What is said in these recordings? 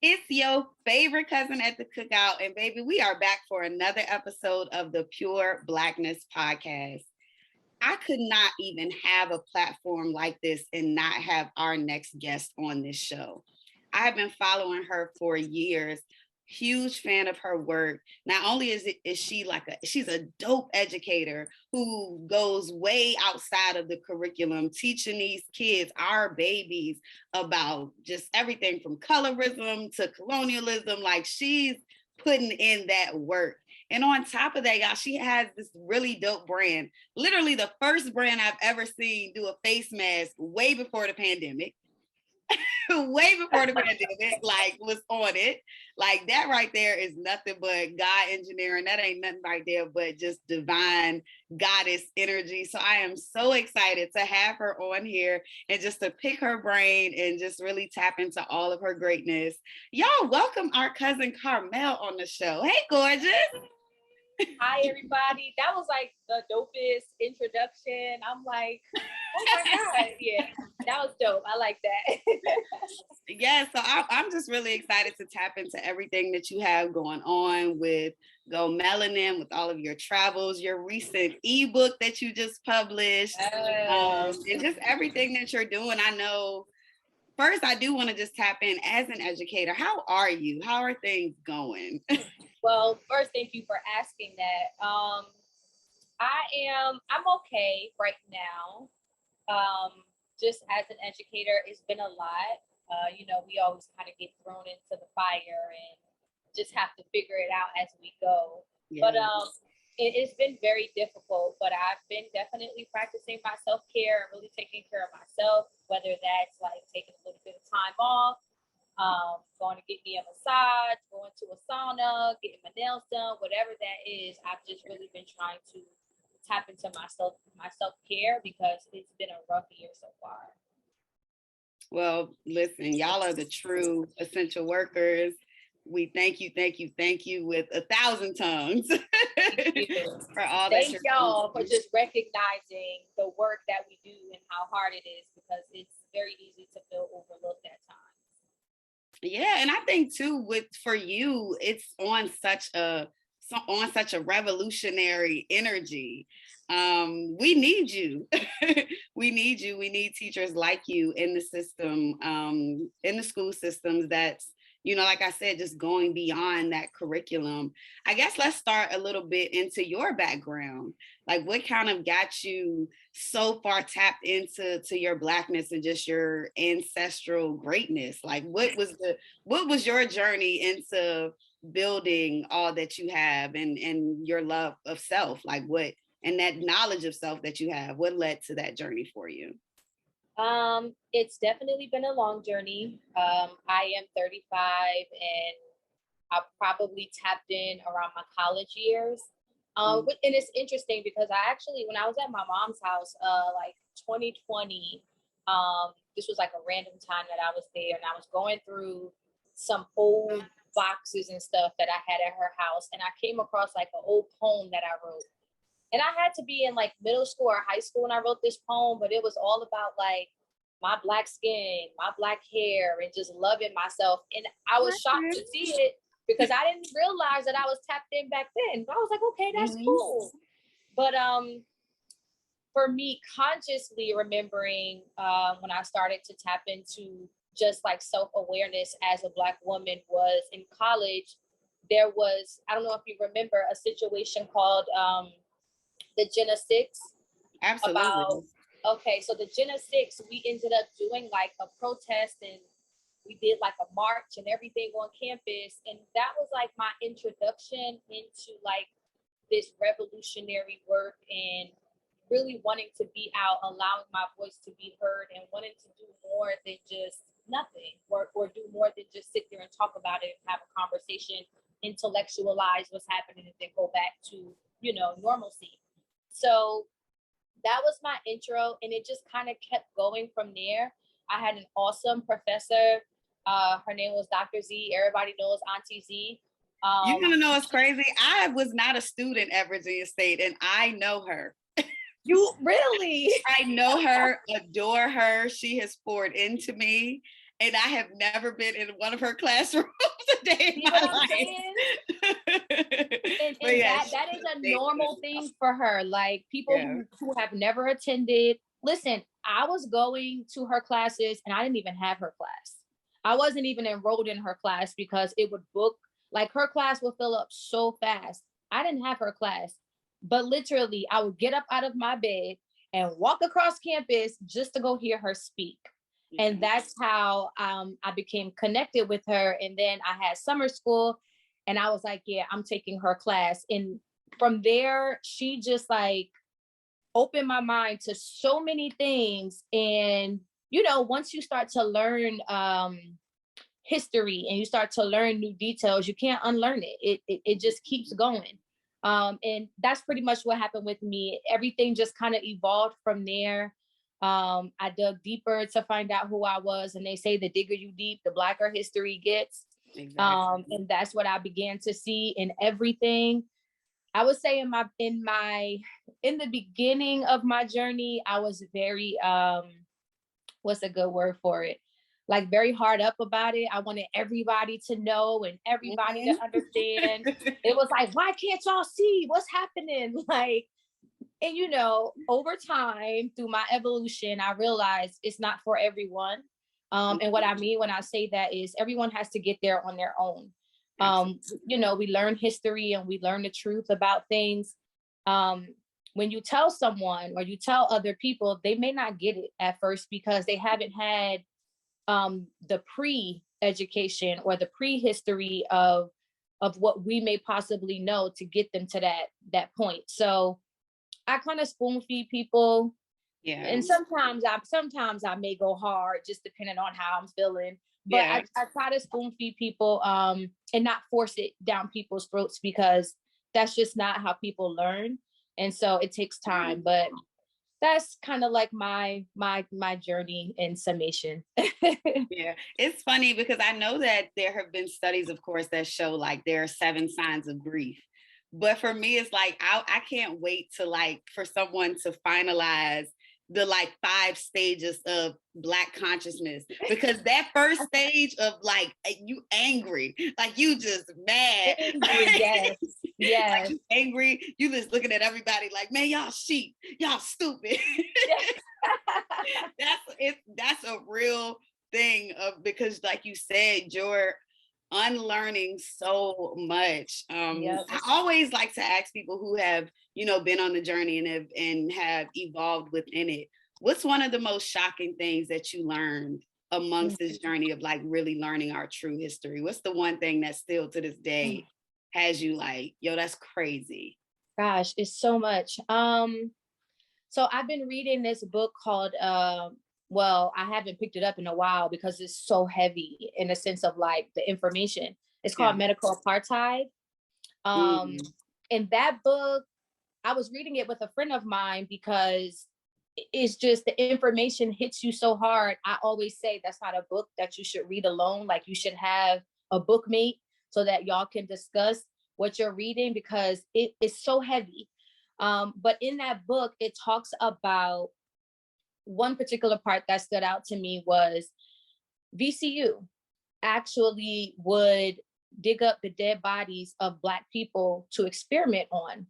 It's your favorite cousin at the cookout. And baby, we are back for another episode of the Pure Blackness podcast. I could not even have a platform like this and not have our next guest on this show. I have been following her for years. Huge fan of her work. Not only is she she's a dope educator who goes way outside of the curriculum, teaching these kids, our babies, about just everything from colorism to colonialism. Like she's putting in that work. And on top of that, y'all, she has this really dope brand. Literally the first brand I've ever seen do a face mask way before the pandemic. Way before the pandemic, like was on it. Like that right there is nothing but God engineering. That ain't nothing right there, but just divine goddess energy. So I am so excited to have her on here and just to pick her brain and just really tap into all of her greatness. Y'all welcome our cousin Carmel on the show. Hey, gorgeous. Hi, everybody. That was like the dopest introduction. I'm like, oh my God. Yeah, that was dope. I like that. Yeah, so I'm just really excited to tap into everything that you have going on with GoMelanin, with all of your travels, your recent ebook that you just published, and just everything that you're doing. I know, first, I do want to just tap in as an educator. How are you? How are things going? Well, first, thank you for asking that. I'm okay right now. Just as an educator, it's been a lot. We always kind of get thrown into the fire and just have to figure it out as we go. Yeah. But it's been very difficult, but I've been definitely practicing my self-care and really taking care of myself, whether that's like taking a little bit of time off, going to get me a massage, going to a sauna, getting my nails done, whatever that is. I've just really been trying to tap into my self-care because it's been a rough year so far. Well, listen, y'all are the true essential workers. We thank you with 1,000 tongues for all that. Thank y'all for just recognizing the work that we do and how hard it is, because it's very easy to feel overlooked at times. Yeah, and I think too, for you, it's on such a revolutionary energy. We need you. We need you. We need teachers like you in the system, in the school systems that's, like I said, just going beyond that curriculum. I guess let's start a little bit into your background. Like what kind of got you so far tapped into your Blackness and just your ancestral greatness? Like what was your journey into building all that you have and your love of self? Like what, and that knowledge of self that you have, what led to that journey for you? It's definitely been a long journey. I am 35 and I probably tapped in around my college years. And it's interesting because when I was at my mom's house, like 2020, this was like a random time that I was there, and I was going through some old boxes and stuff that I had at her house, and I came across like an old poem that I wrote. And I had to be in like middle school or high school when I wrote this poem, but it was all about like my Black skin, my Black hair, and just loving myself. And I was shocked to see it because I didn't realize that I was tapped in back then. But I was like, okay, that's cool. But for me, consciously remembering when I started to tap into just like self-awareness as a Black woman was in college. There was, I don't know if you remember, a situation called the Jenna 6. Absolutely. So the Jenna 6, we ended up doing like a protest, and we did like a march and everything on campus. And that was like my introduction into like this revolutionary work and really wanting to be out, allowing my voice to be heard, and wanting to do more than just nothing, or do more than just sit there and talk about it and have a conversation, intellectualize what's happening, and then go back to, normalcy. So that was my intro, and it just kind of kept going from there. I had an awesome professor. Her name was Dr. Z. Everybody knows Auntie Z. You want to know what's crazy? I was not a student at Virginia State, and I know her. You really? I know her, adore her. She has poured into me. and I have never been in one of her classrooms a day in See my what I'm life. saying? And Yeah, that is a normal thing for her. Like people yeah. who have never attended. Listen, I was going to her classes and I didn't even have her class. I wasn't even enrolled in her class because it would book, like her class would fill up so fast. I didn't have her class, but literally I would get up out of my bed and walk across campus just to go hear her speak. And that's how I became connected with her. And then I had summer school and I was like, yeah, I'm taking her class. And from there, she just like opened my mind to so many things. And, you know, once you start to learn history and you start to learn new details, you can't unlearn it. It just keeps going. And that's pretty much what happened with me. Everything just kind of evolved from there. I dug deeper to find out who I was, and they say the digger you deep, the blacker history gets. Exactly. And that's what I began to see in everything. I would say in the beginning of my journey, I was very what's a good word for it? Like very hard up about it. I wanted everybody to know and everybody to understand. It was like, why can't y'all see what's happening? Like, and you know, over time through my evolution, I realized it's not for everyone. And what I mean when I say that is everyone has to get there on their own. You know, we learn history and we learn the truth about things. When you tell someone or you tell other people, they may not get it at first because they haven't had the pre-education or the prehistory of what we may possibly know to get them to that point. So I kind of spoon feed people. Yeah. And sometimes I may go hard just depending on how I'm feeling. But Yeah. I try to spoon feed people and not force it down people's throats because that's just not how people learn. And so it takes time. But that's kind of like my journey in summation. Yeah, it's funny because I know that there have been studies, of course, that show like there are 7 signs of grief. But for me, it's like I can't wait to like for someone to finalize the like 5 stages of Black consciousness, because that first stage of like you angry, like you just mad, Angry, yes, like yes. you angry, you just looking at everybody like, man, y'all sheep, y'all stupid. That's a real thing of, because like you said, you're unlearning so much. Yep. I always like to ask people who have, you know, been on the journey and have evolved within it, what's one of the most shocking things that you learned amongst this journey of like really learning our true history? What's the one thing that still to this day has you like, yo, that's crazy? Gosh, it's so much. So I've been reading this book called well, I haven't picked it up in a while because it's so heavy in the sense of like the information. It's called Medical Apartheid. In that book, I was reading it with a friend of mine because it's just the information hits you so hard. I always say that's not a book that you should read alone. Like you should have a bookmate so that y'all can discuss what you're reading because it is so heavy. But in that book, it talks about one particular part that stood out to me was VCU actually would dig up the dead bodies of Black people to experiment on.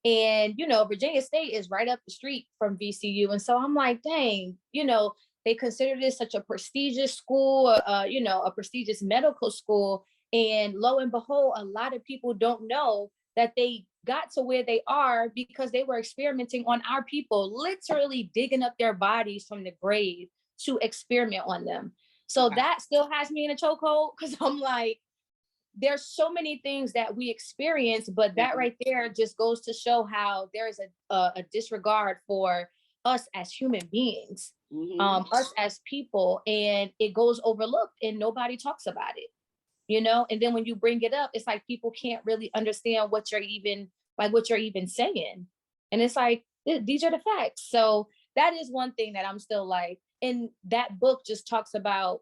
And, you know, Virginia State is right up the street from VCU. And so I'm like, dang, you know, they consider this such a prestigious school, you know, a prestigious medical school. And lo and behold, a lot of people don't know that they got to where they are because they were experimenting on our people, literally digging up their bodies from the grave to experiment on them. So that still has me in a chokehold because I'm like, there's so many things that we experience, but that right there just goes to show how there's a disregard for us as human beings, us as people, and it goes overlooked and nobody talks about it, you know? And then when you bring it up, it's like people can't really understand what you're even saying. And it's like, these are the facts. So that is one thing that I'm still like, and that book just talks about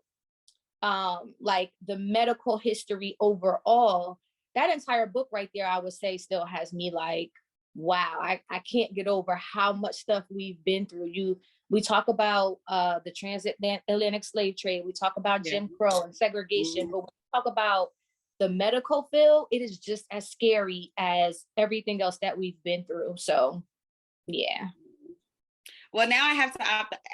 like the medical history overall. That entire book right there, I would say still has me like, wow, I can't get over how much stuff we've been through. We talk about the transatlantic slave trade. We talk about Jim Crow and segregation, but when we talk about the medical field, it is just as scary as everything else that we've been through. So, yeah. Well, now I have to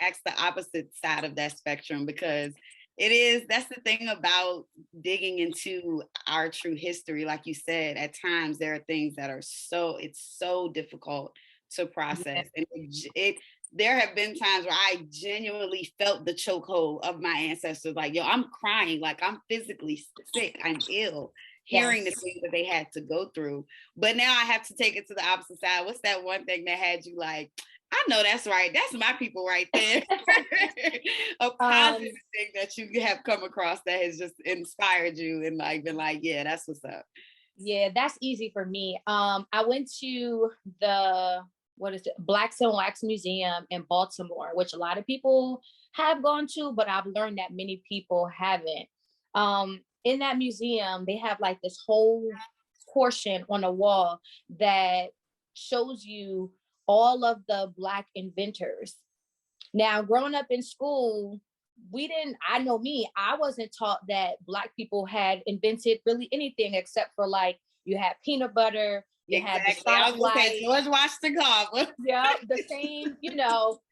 ask the opposite side of that spectrum, because that's the thing about digging into our true history. Like you said, at times there are things that are it's so difficult to process. And there have been times where I genuinely felt the chokehold of my ancestors. Like, yo, I'm crying, like I'm physically sick, I'm ill, hearing the things that they had to go through. But now I have to take it to the opposite side. What's that one thing that had you like, I know that's right, that's my people right there? A positive thing that you have come across that has just inspired you and like been like, yeah, that's what's up. Yeah, that's easy for me. I went to the Black Stone Wax Museum in Baltimore, which a lot of people have gone to, but I've learned that many people haven't. In that museum, they have like this whole portion on a wall that shows you all of the Black inventors. Now, growing up in school, I wasn't taught that Black people had invented really anything except for like, you had peanut butter, you had the stoplight. George Washington Carver. Yeah, the same,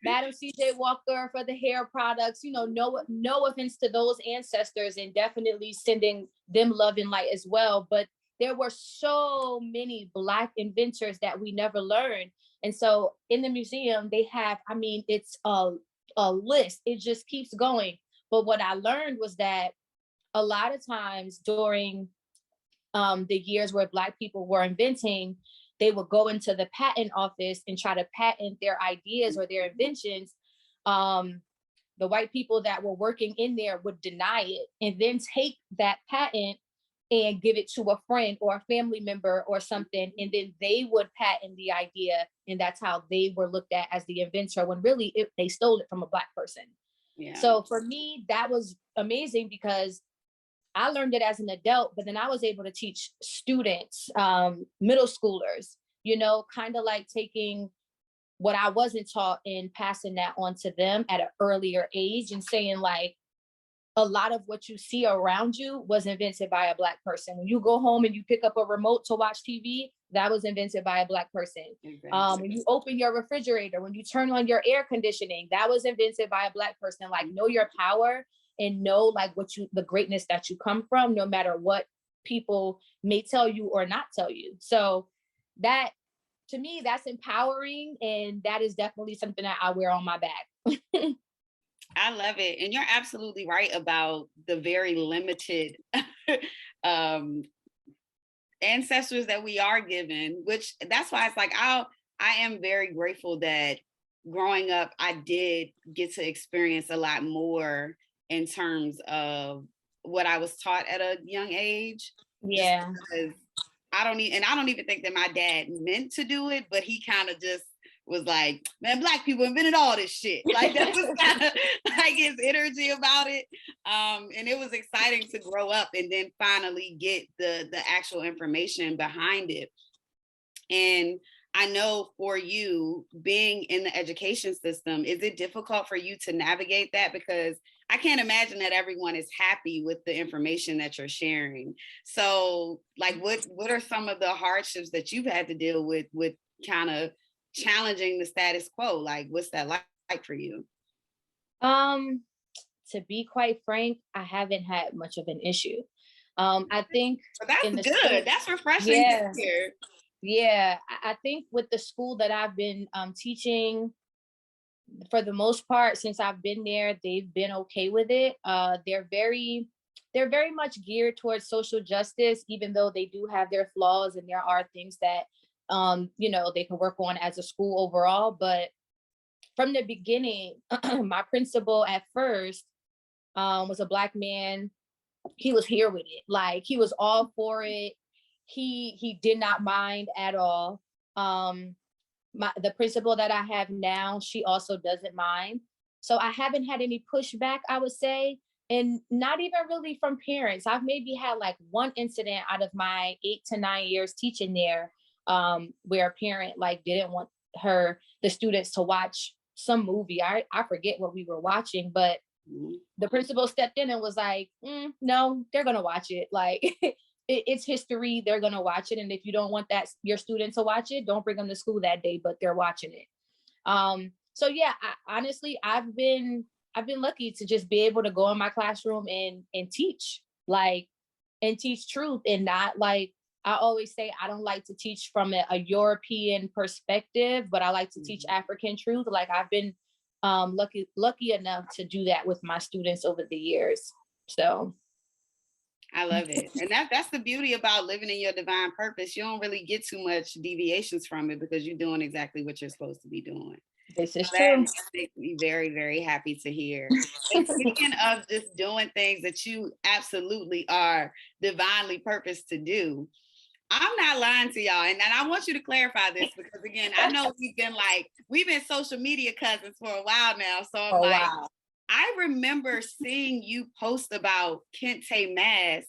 Madam C.J. Walker for the hair products, no offense to those ancestors, and definitely sending them love and light as well. But there were so many Black inventors that we never learned. And so in the museum, they have, it's a list. It just keeps going. But what I learned was that a lot of times during the years where Black people were inventing, they would go into the patent office and try to patent their ideas or their inventions. The white people that were working in there would deny it and then take that patent and give it to a friend or a family member or something. And then they would patent the idea. And that's how they were looked at as the inventor, when really they stole it from a Black person. Yeah. So for me, that was amazing because I learned it as an adult, but then I was able to teach students, middle schoolers, kind of like taking what I wasn't taught and passing that on to them at an earlier age and saying like, a lot of what you see around you was invented by a Black person. When you go home and you pick up a remote to watch TV, that was invented by a Black person. When you open your refrigerator, when you turn on your air conditioning, that was invented by a Black person. Like, know your power and know like the greatness that you come from, no matter what people may tell you or not tell you. So that, to me, that's empowering. And that is definitely something that I wear on my back. I love it. And you're absolutely right about the very limited ancestors that we are given, which that's why it's like, I am very grateful that growing up, I did get to experience a lot more in terms of what I was taught at a young age. Yeah. I don't even think that my dad meant to do it, but he kind of just was like, man, Black people invented all this shit. Like, that was kind of like his energy about it. And it was exciting to grow up and then finally get the actual information behind it. And I know for you, being in the education system, is it difficult for you to navigate that? Because I can't imagine that everyone is happy with the information that you're sharing. So like, what are some of the hardships that you've had to deal with kind of challenging the status quo? Like, what's that like for you? To be quite frank, I haven't had much of an issue. I think that's good. That's refreshing to hear. Yeah, I think with the school that I've been teaching, for the most part, since I've been there, they've been okay with it. They're very much geared towards social justice, even though they do have their flaws and there are things that they can work on as a school overall. But from the beginning, my principal at first was a Black man. He was here with it. Like, he was all for it. He did not mind at all. The principal that I have now, she also doesn't mind. So I haven't had any pushback, I would say, and not even really from parents. I've maybe had like one incident out of my 8 to 9 years teaching there, where a parent like didn't want the students to watch some movie. I forget what we were watching, but the principal stepped in and was like, no, they're going to watch it. Like it's history. They're going to watch it. And if you don't want that, your student to watch it, don't bring them to school that day, but they're watching it. So yeah, honestly, I've been lucky to just be able to go in my classroom and teach, like, and teach truth, and not like, I always say, I don't like to teach from a European perspective, but I like to teach African truth. Like I've been lucky enough to do that with my students over the years. So I love it. And that's the beauty about living in your divine purpose. You don't really get too much deviations from it because you're doing exactly what you're supposed to be doing. this is So true. that makes me very, very happy to hear. And speaking of just doing things that you absolutely are divinely purposed to do, I'm not lying to y'all. And I want you to clarify this because, again, I know we've been social media cousins for a while now. So I'm Wow. I remember seeing you post about Kente Mask.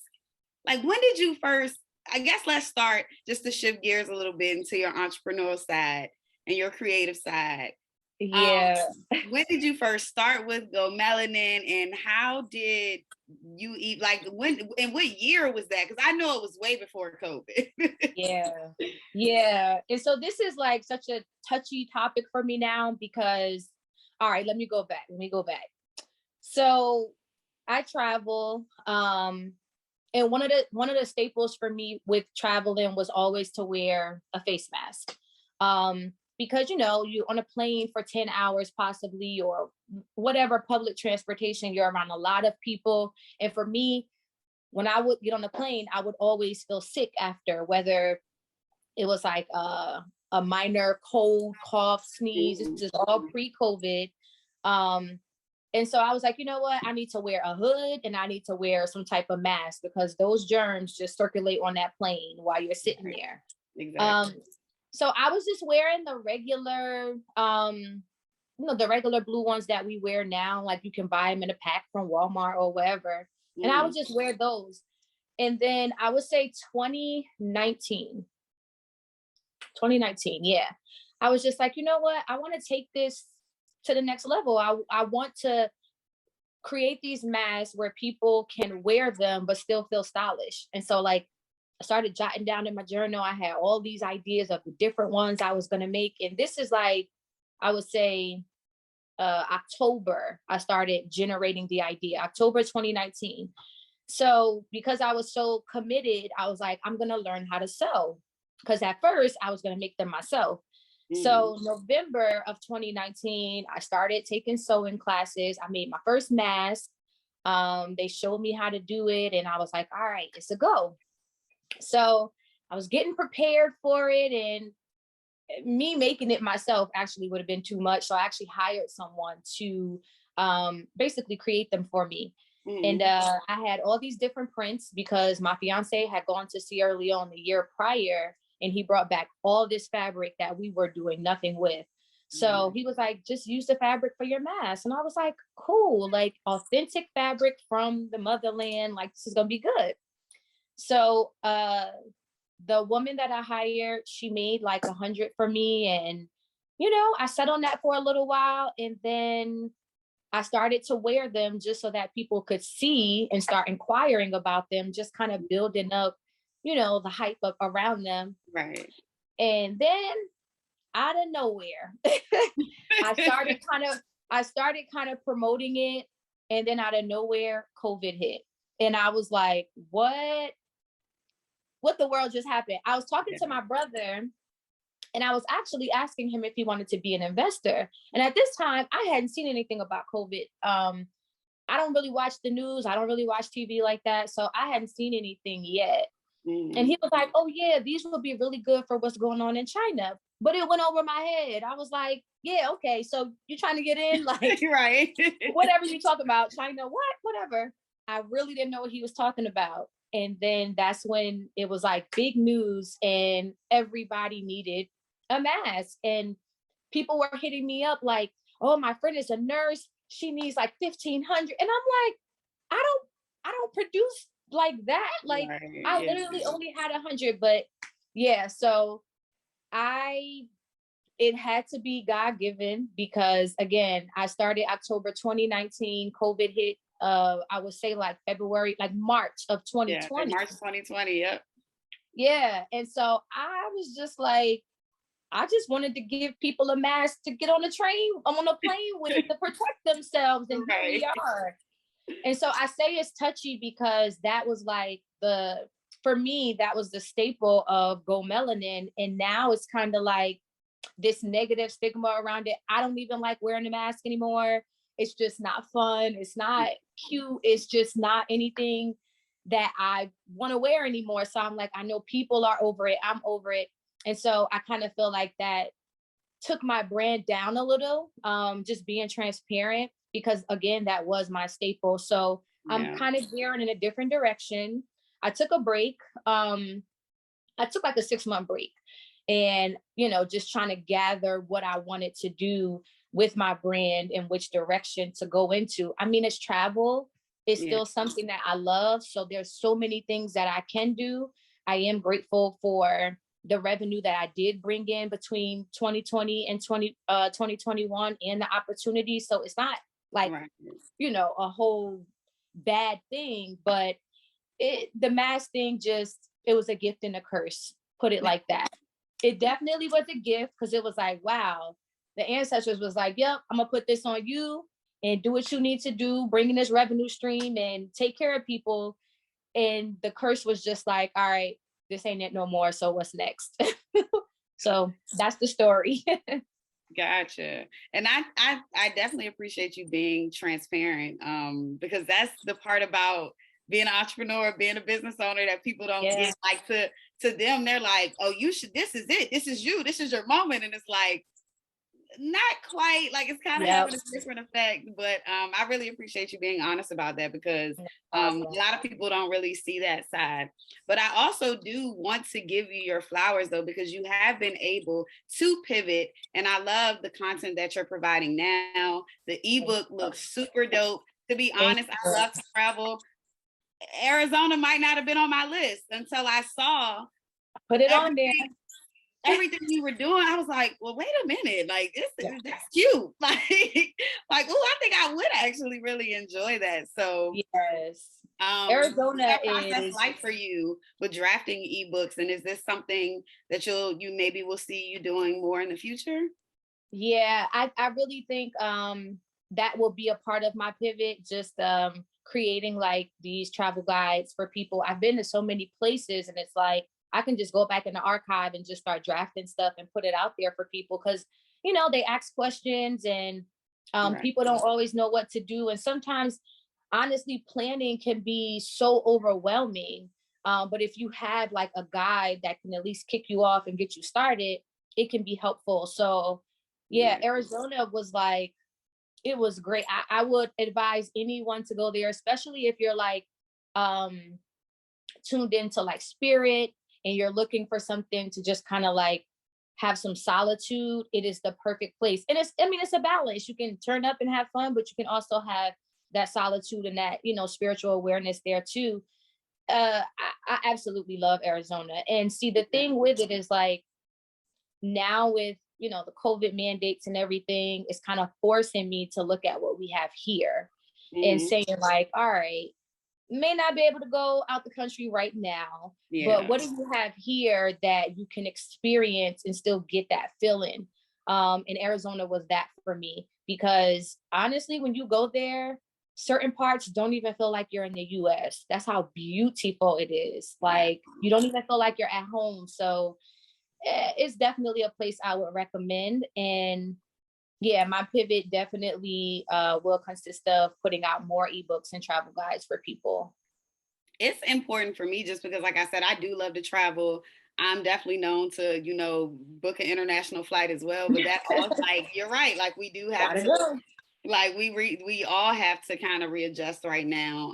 Like, when did you first, I guess let's start just to shift gears a little bit into your entrepreneurial side and your creative side. Yeah. When did you first start with GoMelanin, and how did you eat, like, when and what year was that? Because I know it was way before COVID. Yeah. And so this is like such a touchy topic for me now because, all right, let me go back. So I travel, and one of the staples for me with traveling was always to wear a face mask. Because you're on a plane for 10 hours possibly, or whatever public transportation, you're around a lot of people. And for me, when I would get on the plane, I would always feel sick after, whether it was like a minor cold, cough, sneeze. This is all pre-COVID. And so I was like, you know what? I need to wear a hood and I need to wear some type of mask because those germs just circulate on that plane while you're sitting there. Exactly. So I was just wearing the regular, the regular blue ones that we wear now. Like you can buy them in a pack from Walmart or wherever. And I would just wear those. And then I would say 2019. Yeah. I was just like, you know what? I want to take this to the next level. I want to create these masks where people can wear them but still feel stylish. And so like I started jotting down in my journal. I had all these ideas of the different ones I was going to make. And this is like, I would say October, I started generating the idea, October 2019. So because I was so committed, I was like, I'm going to learn how to sew. Because at first I was going to make them myself. So November of 2019, I started taking sewing classes. I made my first mask. They showed me how to do it. And I was like, all right, it's a go. So I was getting prepared for it. And me making it myself actually would have been too much. So I actually hired someone to basically create them for me. And I had all these different prints because my fiance had gone to Sierra Leone the year prior. And he brought back all this fabric that we were doing nothing with. So he was like, just use the fabric for your mask. And I was like, cool, like authentic fabric from the motherland. Like, this is going to be good. So the woman that I hired, she made like 100 for me. And, I sat on that for a little while. And then I started to wear them just so that people could see and start inquiring about them, just kind of building up the hype up around them. Right. And then out of nowhere, I started kind of promoting it. And then out of nowhere, COVID hit. And I was like, what the world just happened? I was talking to my brother and I was actually asking him if he wanted to be an investor. And at this time, I hadn't seen anything about COVID. I don't really watch the news. I don't really watch TV like that. So I hadn't seen anything yet. And he was like, oh yeah, these will be really good for what's going on in China. But it went over my head. I was like, yeah, okay. So you're trying to get in, like, right. whatever you talk about, China, what, whatever. I really didn't know what he was talking about. And then that's when it was like big news and everybody needed a mask. And people were hitting me up like, oh, my friend is a nurse. She needs like 1,500. And I'm like, I don't produce like that. Like I literally only had 100, but yeah. So it had to be God-given because again, I started October 2019, COVID hit, I would say like February, like March of 2020. Yeah, March 2020, yep. Yeah. And so I was just like, I just wanted to give people a mask to get on the train, on a plane with to protect themselves. And here we are. And so I say it's touchy because that was like for me, that was the staple of GoMelanin. And now it's kind of like this negative stigma around it. I don't even like wearing a mask anymore. It's just not fun. It's not cute. It's just not anything that I want to wear anymore. So I'm like, I know people are over it. I'm over it. And so I kind of feel like that took my brand down a little, just being transparent, because again, that was my staple. So I'm kind of veering in a different direction. I took a break. I took like a 6-month break and, you know, just trying to gather what I wanted to do with my brand and which direction to go into. I mean, it's travel. It's still something that I love. So there's so many things that I can do. I am grateful for the revenue that I did bring in between 2020 and 2021 and the opportunity. So it's not like, you know, a whole bad thing, but the mask thing it was a gift and a curse, put it like that. It definitely was a gift because it was like, wow, the ancestors was like, yep, I'm gonna put this on you and do what you need to do, bring in this revenue stream and take care of people. And the curse was just like, all right, this ain't it no more. So what's next? So that's the story. Gotcha. And I definitely appreciate you being transparent, because that's the part about being an entrepreneur, being a business owner that people don't get. Like to them, they're like, oh, you should, this is it. This is you. This is your moment. And it's like, not quite, like it's kind of having a different effect, but I really appreciate you being honest about that because a lot of people don't really see that side. But I also do want to give you your flowers though, because you have been able to pivot, and I love the content that you're providing now. The ebook looks super dope. To be honest, I love to travel. Arizona might not have been on my list until I saw put it on there. Everything you were doing. I was like, well, wait a minute, like that's cute. Like, oh, I think I would actually really enjoy that. So yes. Arizona is like for you with drafting ebooks, and is this something that you maybe will see you doing more in the future? Yeah, I really think that will be a part of my pivot, just creating like these travel guides for people. I've been to so many places and it's like I can just go back in the archive and just start drafting stuff and put it out there for people because, you know, they ask questions and people don't always know what to do. And sometimes, honestly, planning can be so overwhelming. But if you have like a guide that can at least kick you off and get you started, it can be helpful. So yeah, Arizona was like, it was great. I would advise anyone to go there, especially if you're like tuned into like spirit and you're looking for something to just kind of like have some solitude. It is the perfect place. And it's a balance. You can turn up and have fun, but you can also have that solitude and that, you know, spiritual awareness there too. I absolutely love Arizona. And see, the thing with it is like now with, you know, the COVID mandates and everything, it's kind of forcing me to look at what we have here and saying like, all right, may not be able to go out the country right now, but what do you have here that you can experience and still get that feeling? And Arizona was that for me, because honestly, when you go there, certain parts don't even feel like you're in the US. That's how beautiful it is. Like you don't even feel like you're at home. So it's definitely a place I would recommend. And yeah, my pivot definitely will consist of putting out more ebooks and travel guides for people. It's important for me just because, like I said, I do love to travel. I'm definitely known to, you know, book an international flight as well. But that also, like, you're right. Like we do have to, like we all have to kind of readjust right now.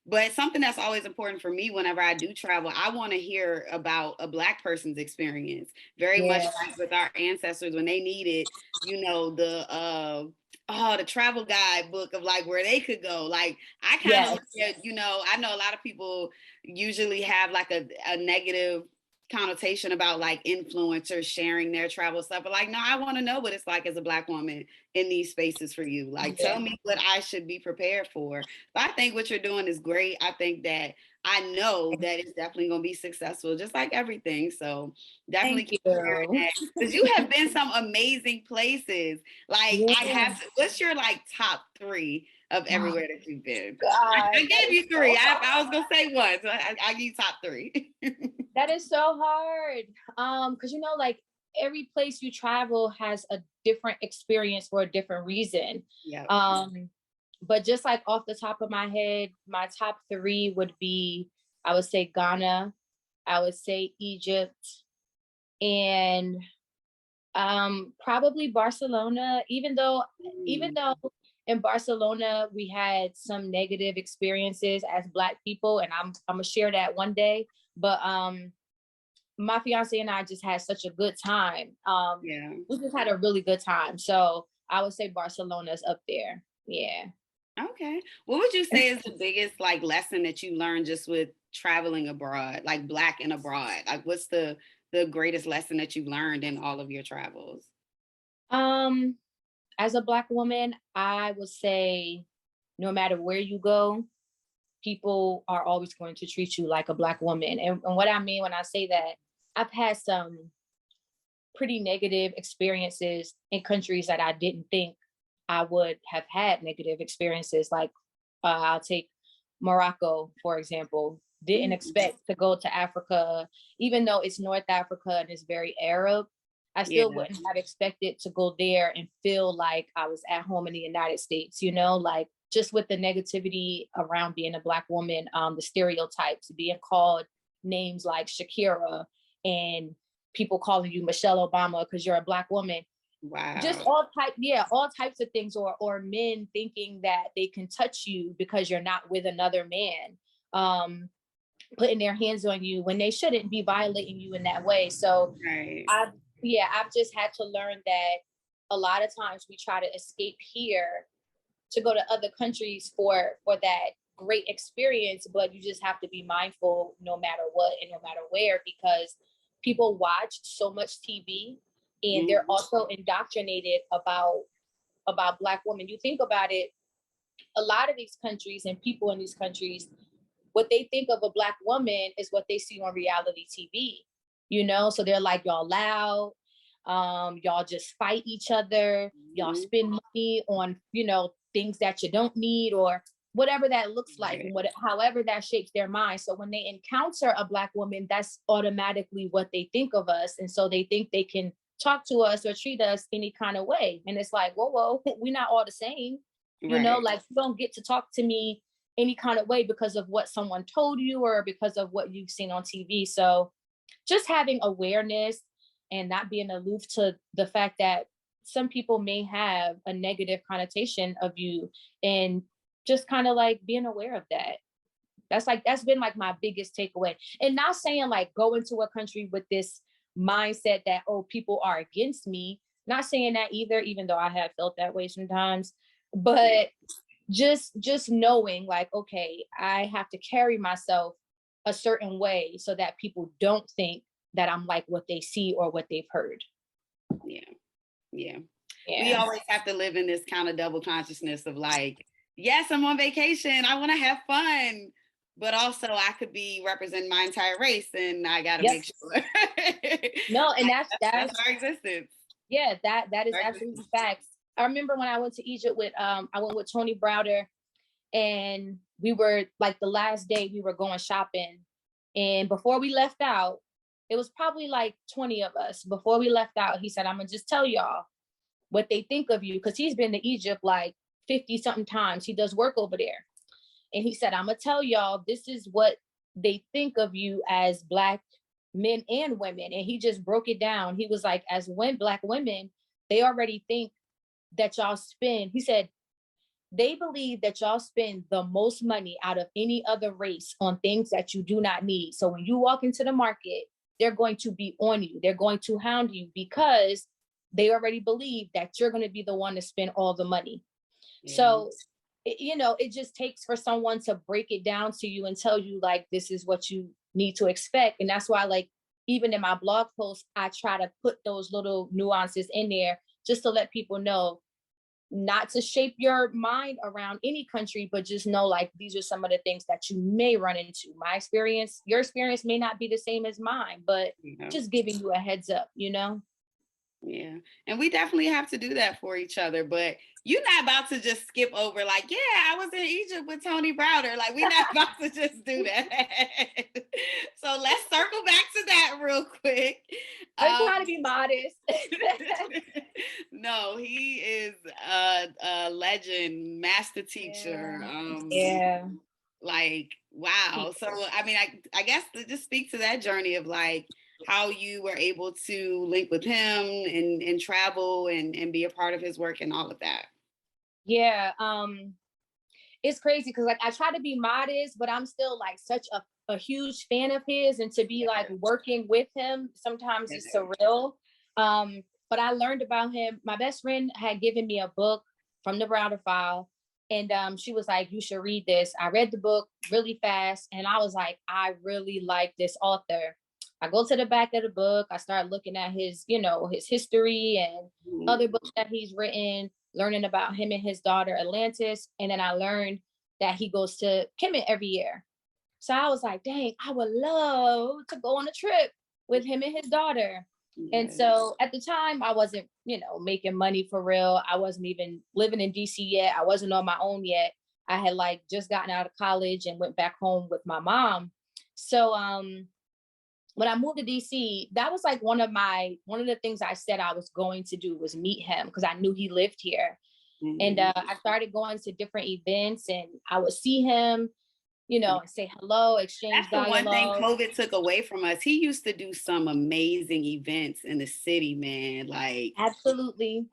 But something that's always important for me whenever I do travel, I want to hear about a Black person's experience. Very much like with our ancestors when they needed, you know, the travel guide book of like where they could go. Like I kind of look at, you know, I know a lot of people usually have like a negative connotation about like influencers sharing their travel stuff, but like, no, I want to know what it's like as a Black woman in these spaces for you. Like, tell me what I should be prepared for. But I think what you're doing is great. I think that I know that it's definitely going to be successful, just like everything. So definitely Thank keep sharing you. that, because you have been some amazing places. Like, I Yeah. have to, what's your like top three of Oh, everywhere that you've been? God, I that gave is you three. so I was hard. gonna say one, so I give you top three. That is so hard. Because you know, like every place you travel has a different experience for a different reason. Yeah. But just like off the top of my head, my top three would be, I would say Ghana, I would say Egypt, and probably Barcelona. Even though in Barcelona we had some negative experiences as Black people, and I'm gonna share that one day. But my fiance and I just had such a good time. Yeah. We just had a really good time. So I would say Barcelona's up there. Yeah. Okay. What would you say is the biggest like lesson that you learned just with traveling abroad, like Black and abroad? Like, what's the greatest lesson that you've learned in all of your travels? Um, as a Black woman, I would say no matter where you go, people are always going to treat you like a Black woman. And what I mean when I say that, I've had some pretty negative experiences in countries that I didn't think I would have had negative experiences. Like I'll take Morocco, for example. Didn't Mhm. expect to go to Africa, even though it's North Africa and it's very Arab. I Yeah. still wouldn't have expected to go there and feel like I was at home in the United States, you know, like just with the negativity around being a Black woman, the stereotypes, being called names like Shakira and people calling you Michelle Obama because you're a Black woman. Just Wow. all types of things, or men thinking that they can touch you because you're not with another man. Putting their hands on you when they shouldn't be violating you in that way. So Right. I've just had to learn that a lot of times we try to escape here to go to other countries for that great experience, but you just have to be mindful no matter what and no matter where, because people watch so much TV and they're Mhm. also indoctrinated about Black women. You think about it, a lot of these countries and people in these countries, what they think of a Black woman is what they see on reality TV, you know? So they're like, y'all loud, y'all just fight each other, y'all Mhm. spend money on, you know, things that you don't need, or whatever that looks like, Right. and however that shapes their mind. So when they encounter a Black woman, that's automatically what they think of us. And so they think they can talk to us or treat us any kind of way. And it's like, whoa, we're not all the same. You know, Right. like you don't get to talk to me any kind of way because of what someone told you or because of what you've seen on TV. So just having awareness and not being aloof to the fact that some people may have a negative connotation of you, and just kind of like being aware of that. That's been like my biggest takeaway. And not saying like go into a country with this mindset that, oh, people are against me. Not saying that either, even though I have felt that way sometimes. Yeah. But just knowing like, okay, I have to carry myself a certain way so that people don't think that I'm like what they see or what they've heard. Yeah. Yeah. We Yeah. always have to live in this kind of double consciousness of like, yes, I'm on vacation. I want to have fun. But also I could be representing my entire race and I gotta Yep. make sure. No, and Like, that's that's our existence. yeah, that is Our absolutely existence. facts. I remember when I went to Egypt with I went with Tony Browder, and we were like the last day we were going shopping, and before we left out, it was probably like 20 of us. Before we left out, he said, I'm gonna just tell y'all what they think of you, because he's been to Egypt like 50 something times. He does work over there. And he said, I'm gonna tell y'all, this is what they think of you as Black men and women. And he just broke it down. He was like, as when Black women, they already think that y'all spend, he said, they believe that y'all spend the most money out of any other race on things that you do not need. So when you walk into the market, they're going to be on you. They're going to hound you because they already believe that you're going to be the one to spend all the money. Yeah. So, you know, it just takes for someone to break it down to you and tell you like, this is what you need to expect. And that's why, like, even in my blog posts, I try to put those little nuances in there just to let people know not to shape your mind around any country, but just know like these are some of the things that you may run into. My experience, your experience may not be the same as mine, but just giving you a heads up, you know? Yeah. And we definitely have to do that for each other. But you're not about to just skip over, like, yeah, I was in Egypt with Tony Browder. Like, we're not about to just do that. So let's circle back to that real quick. I'm trying to be modest. No, he is a legend, master teacher. Yeah. Like, wow. So, I mean, I guess to just speak to that journey of like, how you were able to link with him and travel and be a part of his work and all of that. Yeah. It's crazy because like I try to be modest, but I'm still like such a huge fan of his, and to be like working with him sometimes is surreal. But I learned about him. My best friend had given me a book from the Browder file, and she was like, you should read this. I read the book really fast, and I was like, I really like this author. I go to the back of the book, I start looking at his, you know, his history and other books that he's written, learning about him and his daughter Atlantis. And then I learned that he goes to Kemet every year. So I was like, dang, I would love to go on a trip with him and his daughter. And so at the time I wasn't, you know, making money for real. I wasn't even living in DC yet. I wasn't on my own yet. I had like just gotten out of college and went back home with my mom. So when I moved to DC, that was like one of the things I said I was going to do was meet him because I knew he lived here. And I started going to different events, and I would see him, you know, and say hello, exchange dialogue. That's the one thing COVID took away from us. He used to do some amazing events in the city, man. Like absolutely.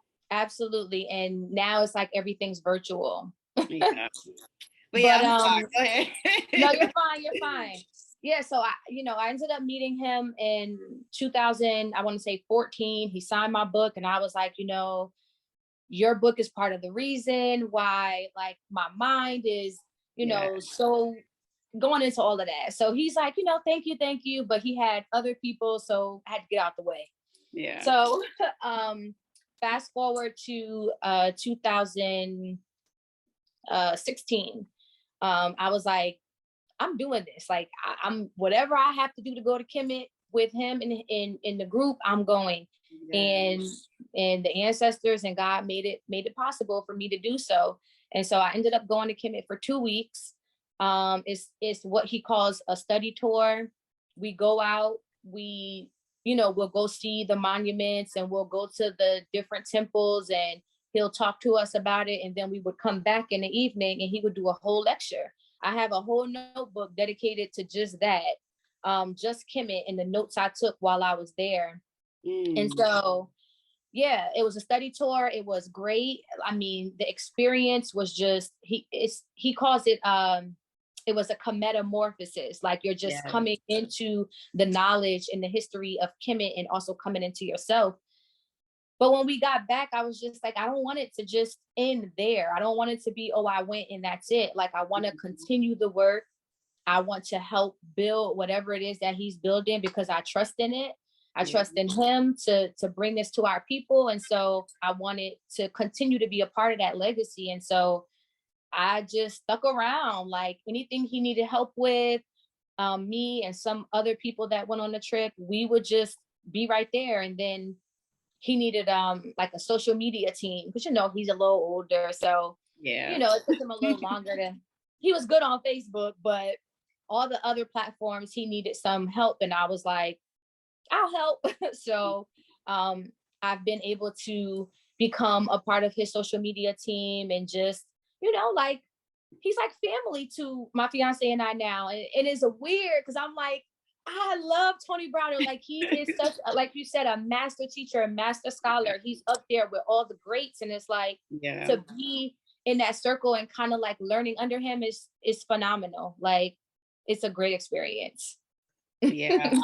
And now it's like everything's virtual. Yeah. But yeah, I'm sorry. Go ahead. No, you're fine. Yeah, so I ended up meeting him in 2000, I want to say 14. He signed my book, and I was like, you know, your book is part of the reason why like my mind is, you know, so going into all of that. So he's like, you know, thank you. But he had other people, so I had to get out the way. Yeah. So fast forward to 2016. I was like, I'm doing this. Like I'm whatever I have to do to go to Kemet with him in the group, I'm going. And the ancestors and God made it possible for me to do so. And so I ended up going to Kemet for 2 weeks. It's what he calls a study tour. We go out, we'll go see the monuments, and we'll go to the different temples, and he'll talk to us about it. And then we would come back in the evening and he would do a whole lecture. I have a whole notebook dedicated to just that, just Kemet and the notes I took while I was there. And so, yeah, it was a study tour. It was great. I mean, the experience was just, he calls it, it was a metamorphosis. Like you're just coming into the knowledge and the history of Kemet and also coming into yourself. But when we got back, I was just like, I don't want it to just end there. I don't want it to be, oh, I went and that's it. Like, I want to continue the work. I want to help build whatever it is that he's building because I trust in it. I trust in him to bring this to our people. And so I wanted to continue to be a part of that legacy. And so I just stuck around. Like anything he needed help with, me and some other people that went on the trip, we would just be right there. And then he needed like a social media team because, you know, he's a little older. So, you know, it took him a little longer he was good on Facebook, but all the other platforms, he needed some help. And I was like, I'll help. So I've been able to become a part of his social media team and just, you know, like, he's like family to my fiance and I now. And it's weird because I'm like, I love Tony Browder. Like he is such, like you said, a master teacher, a master scholar. He's up there with all the greats. And it's like to be in that circle and kind of like learning under him is phenomenal. Like it's a great experience. Yeah.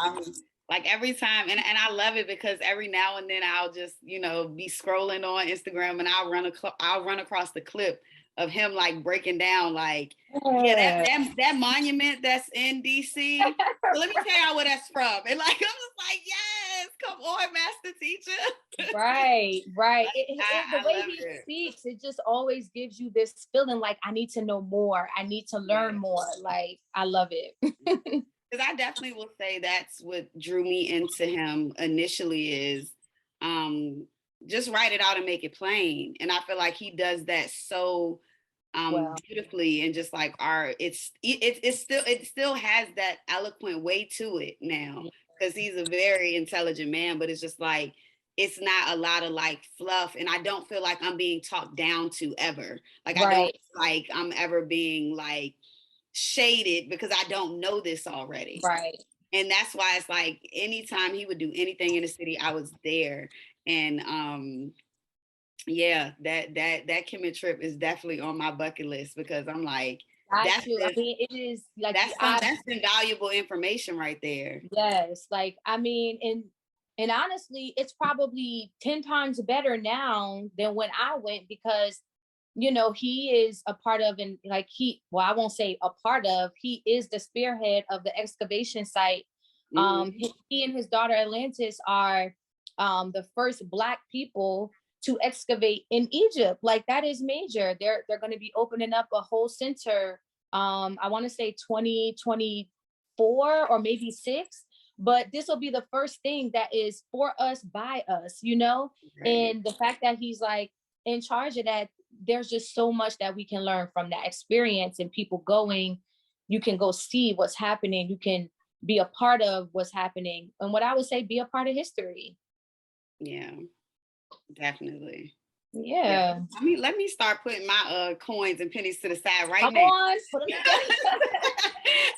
Like every time, and I love it because every now and then I'll just, you know, be scrolling on Instagram and I'll run across the clip of him like breaking down like, yeah, that monument that's in DC. So let me tell y'all where that's from. And like, I was like, yes, come on, master teacher. Right. The way he it. speaks, it just always gives you this feeling like, I need to know more. I need to learn more. Like, I love it. Because I definitely will say that's what drew me into him initially is just write it out and make it plain. And I feel like he does that so beautifully, and just like it still has that eloquent way to it now, because he's a very intelligent man, but it's just like it's not a lot of like fluff, and I don't feel like I'm being talked down to ever. Like I don't feel like I'm ever being like shaded because I don't know this already. Right. And that's why it's like anytime he would do anything in the city, I was there. And yeah, that Kemet trip is definitely on my bucket list, because I'm like, I mean, it is like that's invaluable information right there. Yes, like I mean, and honestly, it's probably 10 times better now than when I went, because you know, he is a part of, and like I won't say a part of, he is the spearhead of the excavation site. He and his daughter Atlantis are the first Black people to excavate in Egypt. Like that is major. They're going to be opening up a whole center. I want to say 2024 or maybe 6, but this will be the first thing that is for us, by us, you know. Right. And the fact that he's like in charge of that, there's just so much that we can learn from that experience, and people going, you can go see what's happening. You can be a part of what's happening. And what I would say, be a part of history. Yeah, definitely. Yeah. I mean, let me start putting my coins and pennies to the side right now. Come on, put them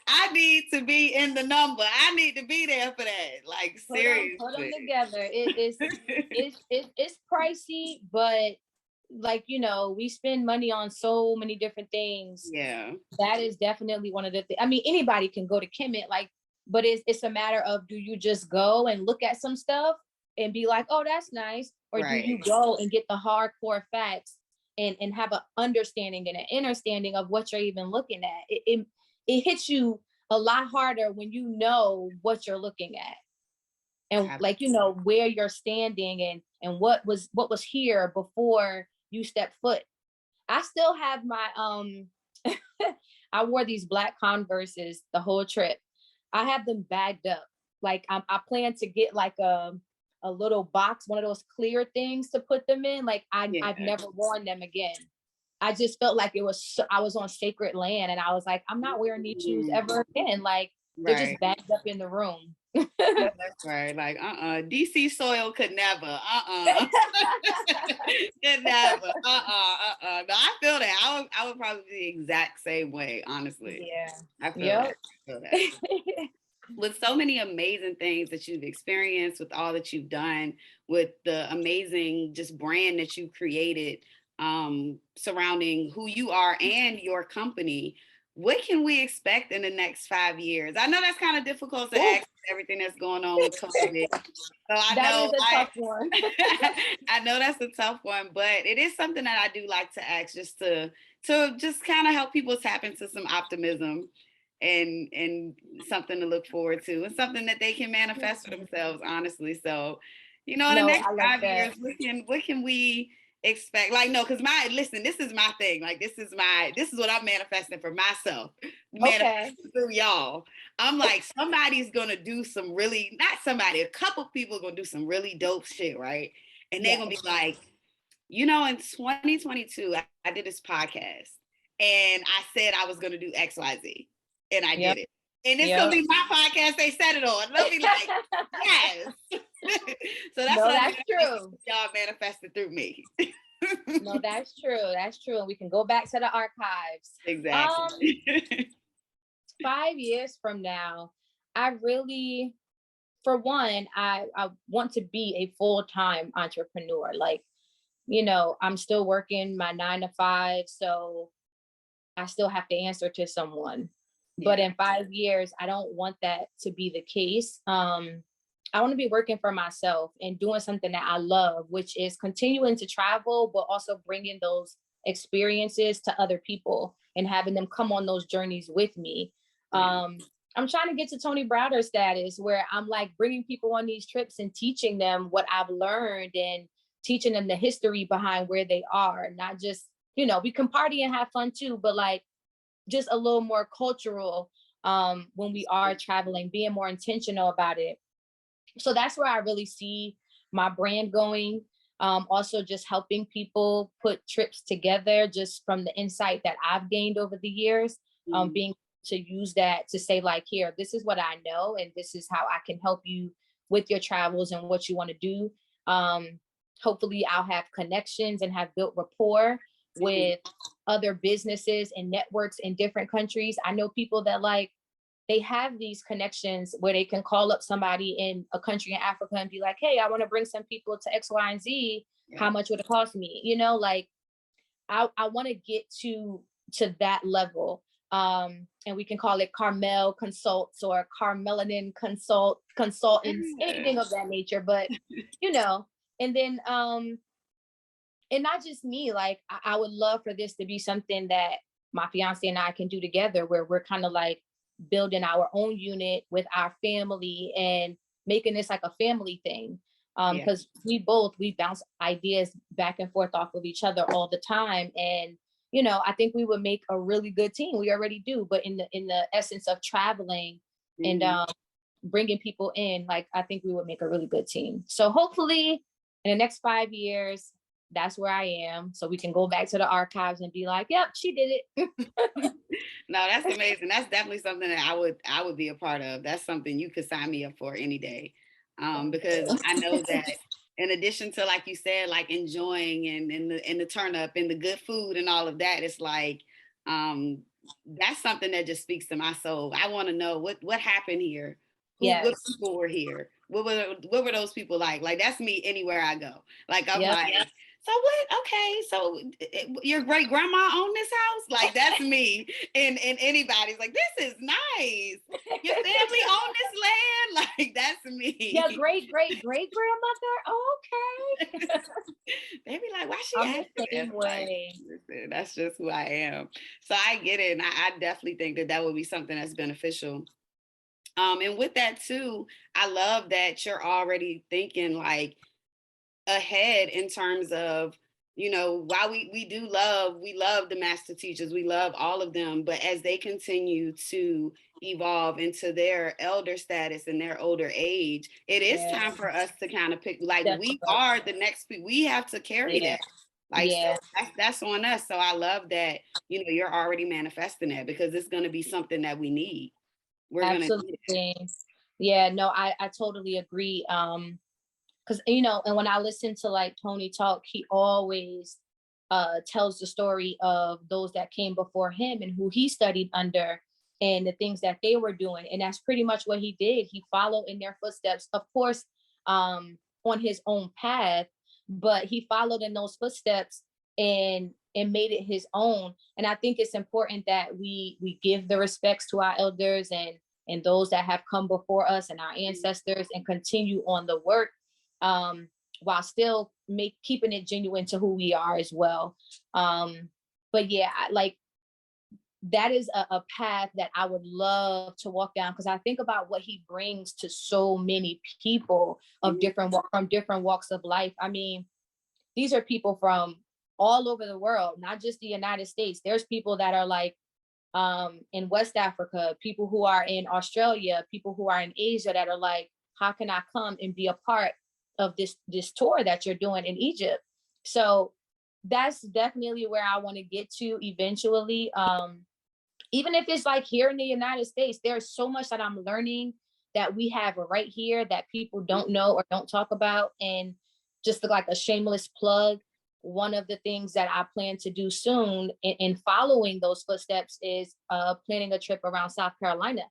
I need to be in the number. I need to be there for that. Like seriously, put them together. It's pricey, but like, you know, we spend money on so many different things. Yeah, that is definitely one of the things. I mean, anybody can go to Kemet, like, but it's a matter of, do you just go and look at some stuff and be like, oh, that's nice, or do you go and get the hardcore facts and have an understanding and an understanding of what you're even looking at? It hits you a lot harder when you know what you're looking at, and like, you know, where you're standing and what was here before you step foot. I still have my I wore these black Converses the whole trip. I have them bagged up. Like I plan to get like a little box, one of those clear things to put them in. Like I've never worn them again. I just felt like I was on sacred land, and I was like, I'm not wearing these shoes ever again. Like they're just bagged up in the room. That's right. Like, DC soil could never. Could never. No, I feel that. I would probably be the exact same way, honestly. Yeah. I feel that. With so many amazing things that you've experienced, with all that you've done, with the amazing just brand that you've created surrounding who you are and your company, what can we expect in the next 5 years? I know that's kind of difficult to ask everything that's going on with COVID. So that is a tough one. I know that's a tough one, but it is something that I do like to ask, just to just kind of help people tap into some optimism and something to look forward to, and something that they can manifest for themselves, honestly. So, you know, in the next 5 years, what can we expect? Like, no, because this is my thing. Like, this is what I'm manifesting for myself, manifesting through y'all. I'm like, somebody's gonna do some really, not somebody, a couple people are gonna do some really dope shit, right? And they're gonna be like, you know, in 2022, I did this podcast and I said I was gonna do XYZ, and I did it. And it's gonna be my podcast they said it on. And I'll be like, yes. So that's true. Y'all manifested through me. No, that's true. That's true. And we can go back to the archives. Exactly. 5 years from now, I really, for one, I want to be a full-time entrepreneur. Like, you know, I'm still working my 9 to 5, so I still have to answer to someone. But in 5 years, I don't want that to be the case. I want to be working for myself and doing something that I love, which is continuing to travel, but also bringing those experiences to other people and having them come on those journeys with me. I'm trying to get to Tony Browder status where I'm like bringing people on these trips and teaching them what I've learned and teaching them the history behind where they are. Not just, we can party and have fun too, but like just a little more cultural when we are traveling, being more intentional about it. So that's where I really see my brand going. Also just helping people put trips together just from the insight that I've gained over the years, being to use that to say like, here, this is what I know, and this is how I can help you with your travels and what you want to do. Hopefully I'll have connections and have built rapport with other businesses and networks in different countries. I know people that like, they have these connections where they can call up somebody in a country in Africa and be like, hey, I want to bring some people to X, Y, and Z. How much would it cost me? Like I want to get to that level. And we can call it Carmel consults or Carmelanin consultants, anything of that nature. But, and then, and not just me, like I would love for this to be something that my fiance and I can do together, where we're kind of like building our own unit with our family and making this like a family thing. Because we bounce ideas back and forth off of each other all the time. And I think we would make a really good team. We already do, but in the essence of traveling and bringing people in, like I think we would make a really good team. So hopefully in the next 5 years, that's where I am. So we can go back to the archives and be like, yep, she did it. No, that's amazing. That's definitely something that I would be a part of. That's something you could sign me up for any day. Because I know that in addition to, like you said, like enjoying and the turn up and the good food and all of that, it's like that's something that just speaks to my soul. I want to know what happened here. What people were here? What were those people like? Like that's me anywhere I go. Like I'm like, so what? Okay, so your great grandma owned this house? Like that's me. And anybody's like, this is nice. Your family owned this land? Like that's me. Yeah, great grandmother. Oh, okay. They be like, why she asked the same way? Like, that's just who I am. So I get it. And I definitely think that would be something that's beneficial. And with that too, I love that you're already thinking like ahead in terms of, while we love the master teachers, we love all of them, but as they continue to evolve into their elder status and their older age, it is time for us to kind of pick, like we are the next people. We have to carry that. Like so that's on us. So I love that, you're already manifesting that because it's going to be something that we need. We're absolutely gonna yeah, no, I totally agree. Because and when I listen to like Tony talk, he always tells the story of those that came before him and who he studied under and the things that they were doing, and that's pretty much what he did. He followed in their footsteps, of course, on his own path, but he followed in those footsteps and made it his own. And I think it's important that we give the respects to our elders and those that have come before us and our ancestors and continue on the work while still keeping it genuine to who we are as well. But yeah, like that is a path that I would love to walk down, because I think about what he brings to so many people of from different walks of life. I mean, these are people from all over the world, not just the United States. There's people that are like in West Africa, people who are in Australia, people who are in Asia that are like, how can I come and be a part of this tour that you're doing in Egypt? So that's definitely where I want to get to eventually. Even if it's like here in the United States, there's so much that I'm learning that we have right here that people don't know or don't talk about. And just like a shameless plug, one of the things that I plan to do soon in following those footsteps is planning a trip around South Carolina.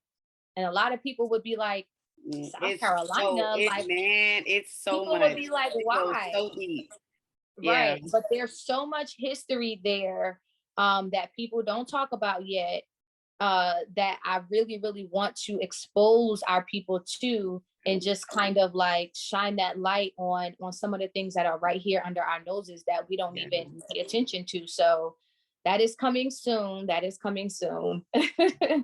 And a lot of people would be like, South Carolina, it's so people much. Would be like, why? So deep. Right. But there's so much history there that people don't talk about yet, that I really, really want to expose our people to and just kind of like shine that light on some of the things that are right here under our noses that we don't even pay attention to. So that is coming soon. That is coming soon.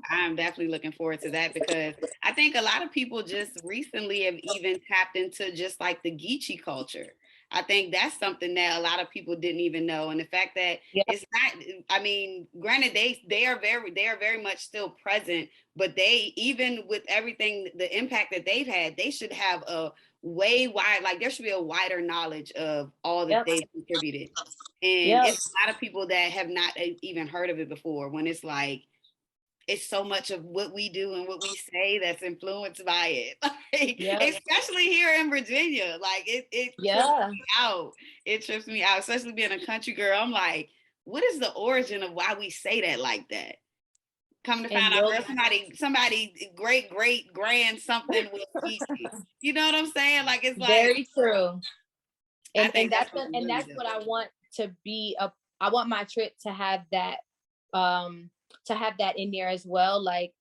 I'm definitely looking forward to that, because I think a lot of people just recently have even tapped into just like the Geechee culture. I think that's something that a lot of people didn't even know. And the fact that it's not, I mean, granted, they are very much still present, but they, even with everything, the impact that they've had, they should have a way wide, like there should be a wider knowledge of all that they've contributed. And it's a lot of people that have not even heard of it before, when it's like, it's so much of what we do and what we say that's influenced by it. Like, especially here in Virginia. Like it trips me out. It trips me out, especially being a country girl. I'm like, what is the origin of why we say that like that? Come to find out, girl, somebody great grand something with Geechee. You know what I'm saying? Like, it's like very true. And that's really what I want to be. I want my trip to have that in there as well. Like,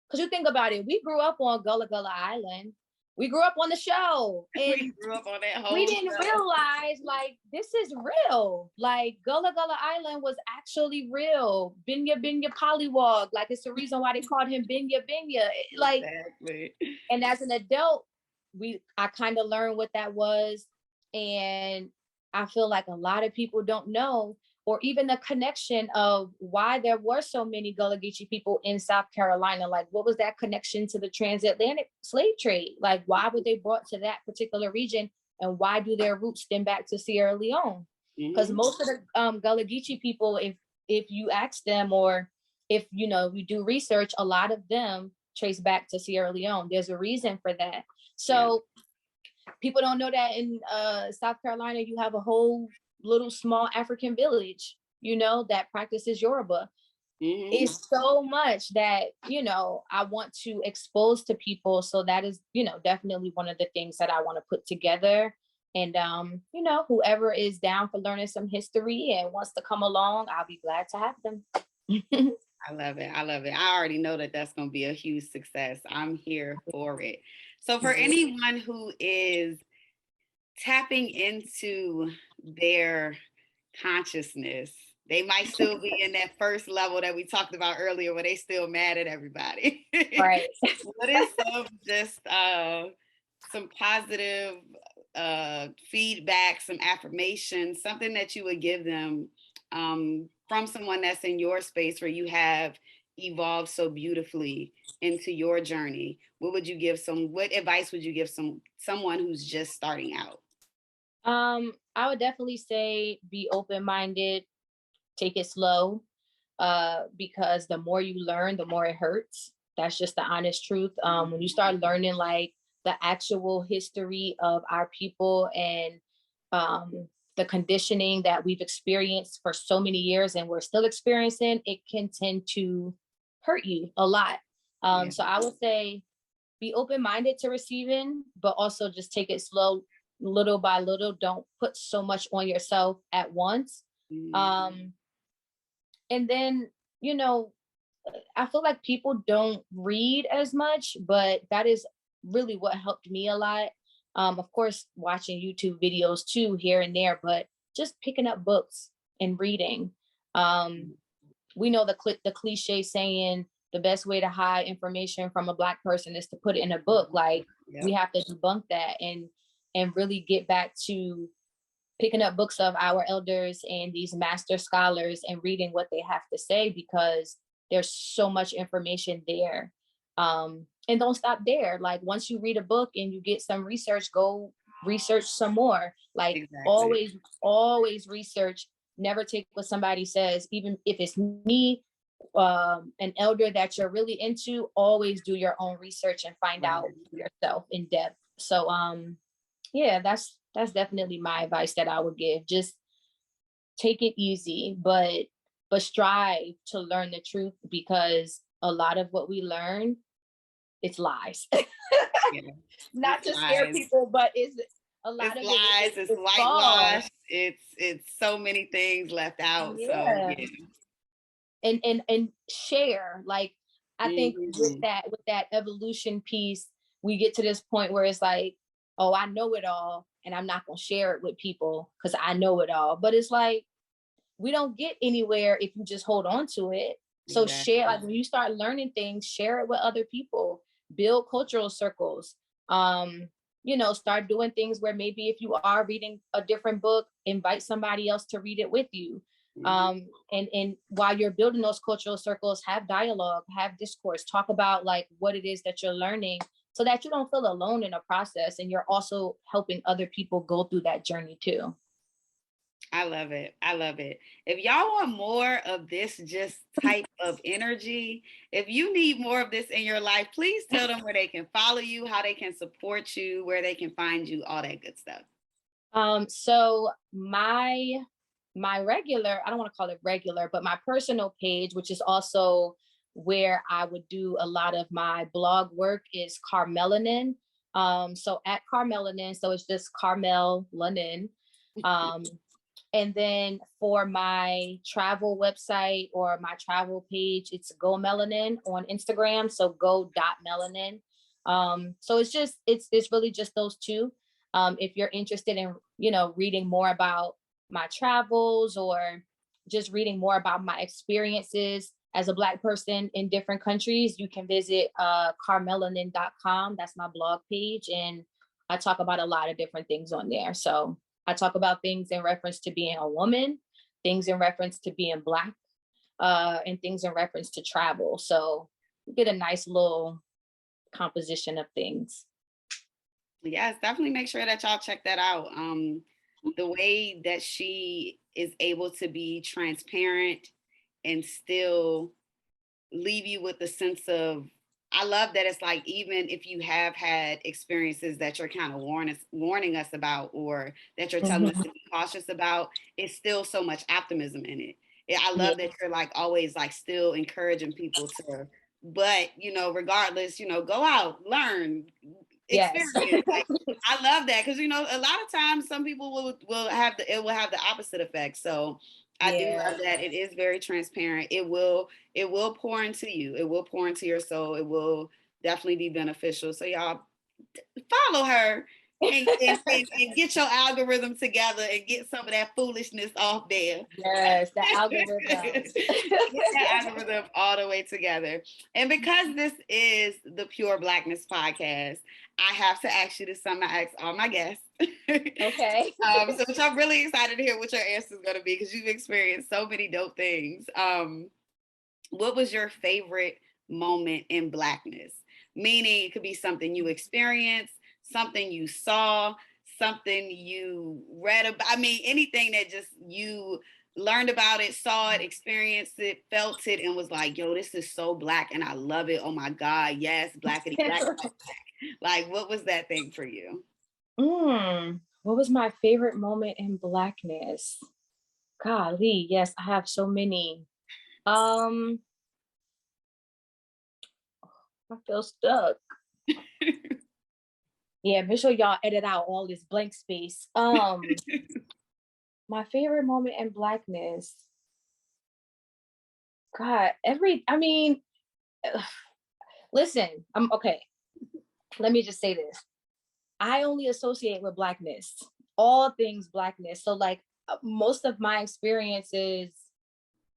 because you think about it, we grew up on Gullah Gullah Island. We grew up on the show. And we grew up on that whole we didn't realize, like, this is real. Like, Gullah Gullah Island was actually real. Binya Binya Pollywog. Like, it's the reason why they called him Binya Binya. Like, and as an adult, I kind of learned what that was. And I feel like a lot of people don't know, or even the connection of why there were so many Gullah Geechee people in South Carolina. Like, what was that connection to the transatlantic slave trade? Like, why were they brought to that particular region? And why do their roots stem back to Sierra Leone? Because most of the Gullah Geechee people, if you ask them, or if you do research, a lot of them trace back to Sierra Leone. There's a reason for that. So people don't know that in South Carolina, you have a whole little small African village, that practices Yoruba. It's so much that, I want to expose to people. So that is, definitely one of the things that I want to put together. And, whoever is down for learning some history and wants to come along, I'll be glad to have them. I love it. I love it. I already know that that's going to be a huge success. I'm here for it. So for anyone who is tapping into their consciousness, they might still be in that first level that we talked about earlier, where they still mad at everybody. Right. What is some positive feedback, some affirmation, something that you would give them from someone that's in your space, where you have evolved so beautifully into your journey? What advice would you give someone who's just starting out? I would definitely say be open-minded, take it slow, because the more you learn, the more it hurts. That's just the honest truth. When you start learning like the actual history of our people and the conditioning that we've experienced for so many years and we're still experiencing, it can tend to hurt you a lot. So I would say be open-minded to receiving, but also just take it slow, little by little. Don't put so much on yourself at once. And then, I feel like people don't read as much, but that is really what helped me a lot. Of course, watching YouTube videos too, here and there, but just picking up books and reading. We know the cliche saying, the best way to hide information from a Black person is to put it in a book. Like, we have to debunk that and really get back to picking up books of our elders and these master scholars and reading what they have to say, because there's so much information there. And don't stop there. Like, once you read a book and you get some research, go research some more. Like, always research. Never take what somebody says, even if it's me, an elder that you're really into. Always do your own research and find out yourself in depth. So that's definitely my advice that I would give. Just take it easy, but strive to learn the truth, because a lot of what we learn, it's lies. Not to scare people, but it's a lot of lies. It's whitewash. It's so many things left out. And share. Like, I think with that evolution piece, we get to this point where it's like, oh, I know it all and I'm not going to share it with people because I know it all. But it's like, we don't get anywhere if you just hold on to it. So share, like when you start learning things, share it with other people, build cultural circles. Start doing things where maybe if you are reading a different book, invite somebody else to read it with you. And while you're building those cultural circles, have dialogue, have discourse, talk about like what it is that you're learning so that you don't feel alone in a process. And you're also helping other people go through that journey too. I love it. I love it. If y'all want more of this just type of energy, if you need more of this in your life, please tell them where they can follow you, how they can support you, where they can find you, all that good stuff. So my regular, I don't want to call it regular, but my personal page, which is also where I would do a lot of my blog work, is Carmelanin. So at Carmelanin, so it's just Carmel Lanin. And then for my travel website or my travel page, it's GoMelanin on Instagram. So go.melanin. So it's really just those two. If you're interested in, reading more about my travels or just reading more about my experiences as a Black person in different countries, you can visit carmelanin.com. That's my blog page. And I talk about a lot of different things on there. So I talk about things in reference to being a woman, things in reference to being Black, and things in reference to travel. So you get a nice little composition of things. Yes, definitely make sure that y'all check that out. The way that she is able to be transparent and still leave you with a sense of, I love that it's like, even if you have had experiences that you're kind of warning us about, or that you're telling us to be cautious about, it's still so much optimism in it. I love that you're like always like still encouraging people to, but regardless, go out, learn, experience. Like, I love that because a lot of times some people will have the opposite effect. So I do love that it is very transparent. It will pour into you. It will pour into your soul. It will definitely be beneficial. So y'all follow her and get your algorithm together and get some of that foolishness off there. Yes, the algorithm. Get that algorithm all the way together. And because this is the Pure Blackness podcast, I have to ask you this something I ask all my guests. Okay. So I'm really excited to hear what your answer is going to be because you've experienced so many dope things. What was your favorite moment in Blackness? Meaning it could be something you experienced, something you saw, something you read about. I mean, anything that just you learned about it, saw it, experienced it, felt it, and was like, yo, this is so Black and I love it. Oh my God, yes, Blackity Black. Like, what was that thing for you? What was my favorite moment in Blackness? Golly, yes, I have so many. I feel stuck. Yeah, make sure y'all edit out all this blank space. My favorite moment in Blackness. God, listen, I'm okay. Let me just say this. I only associate with Blackness, all things Blackness. So like most of my experiences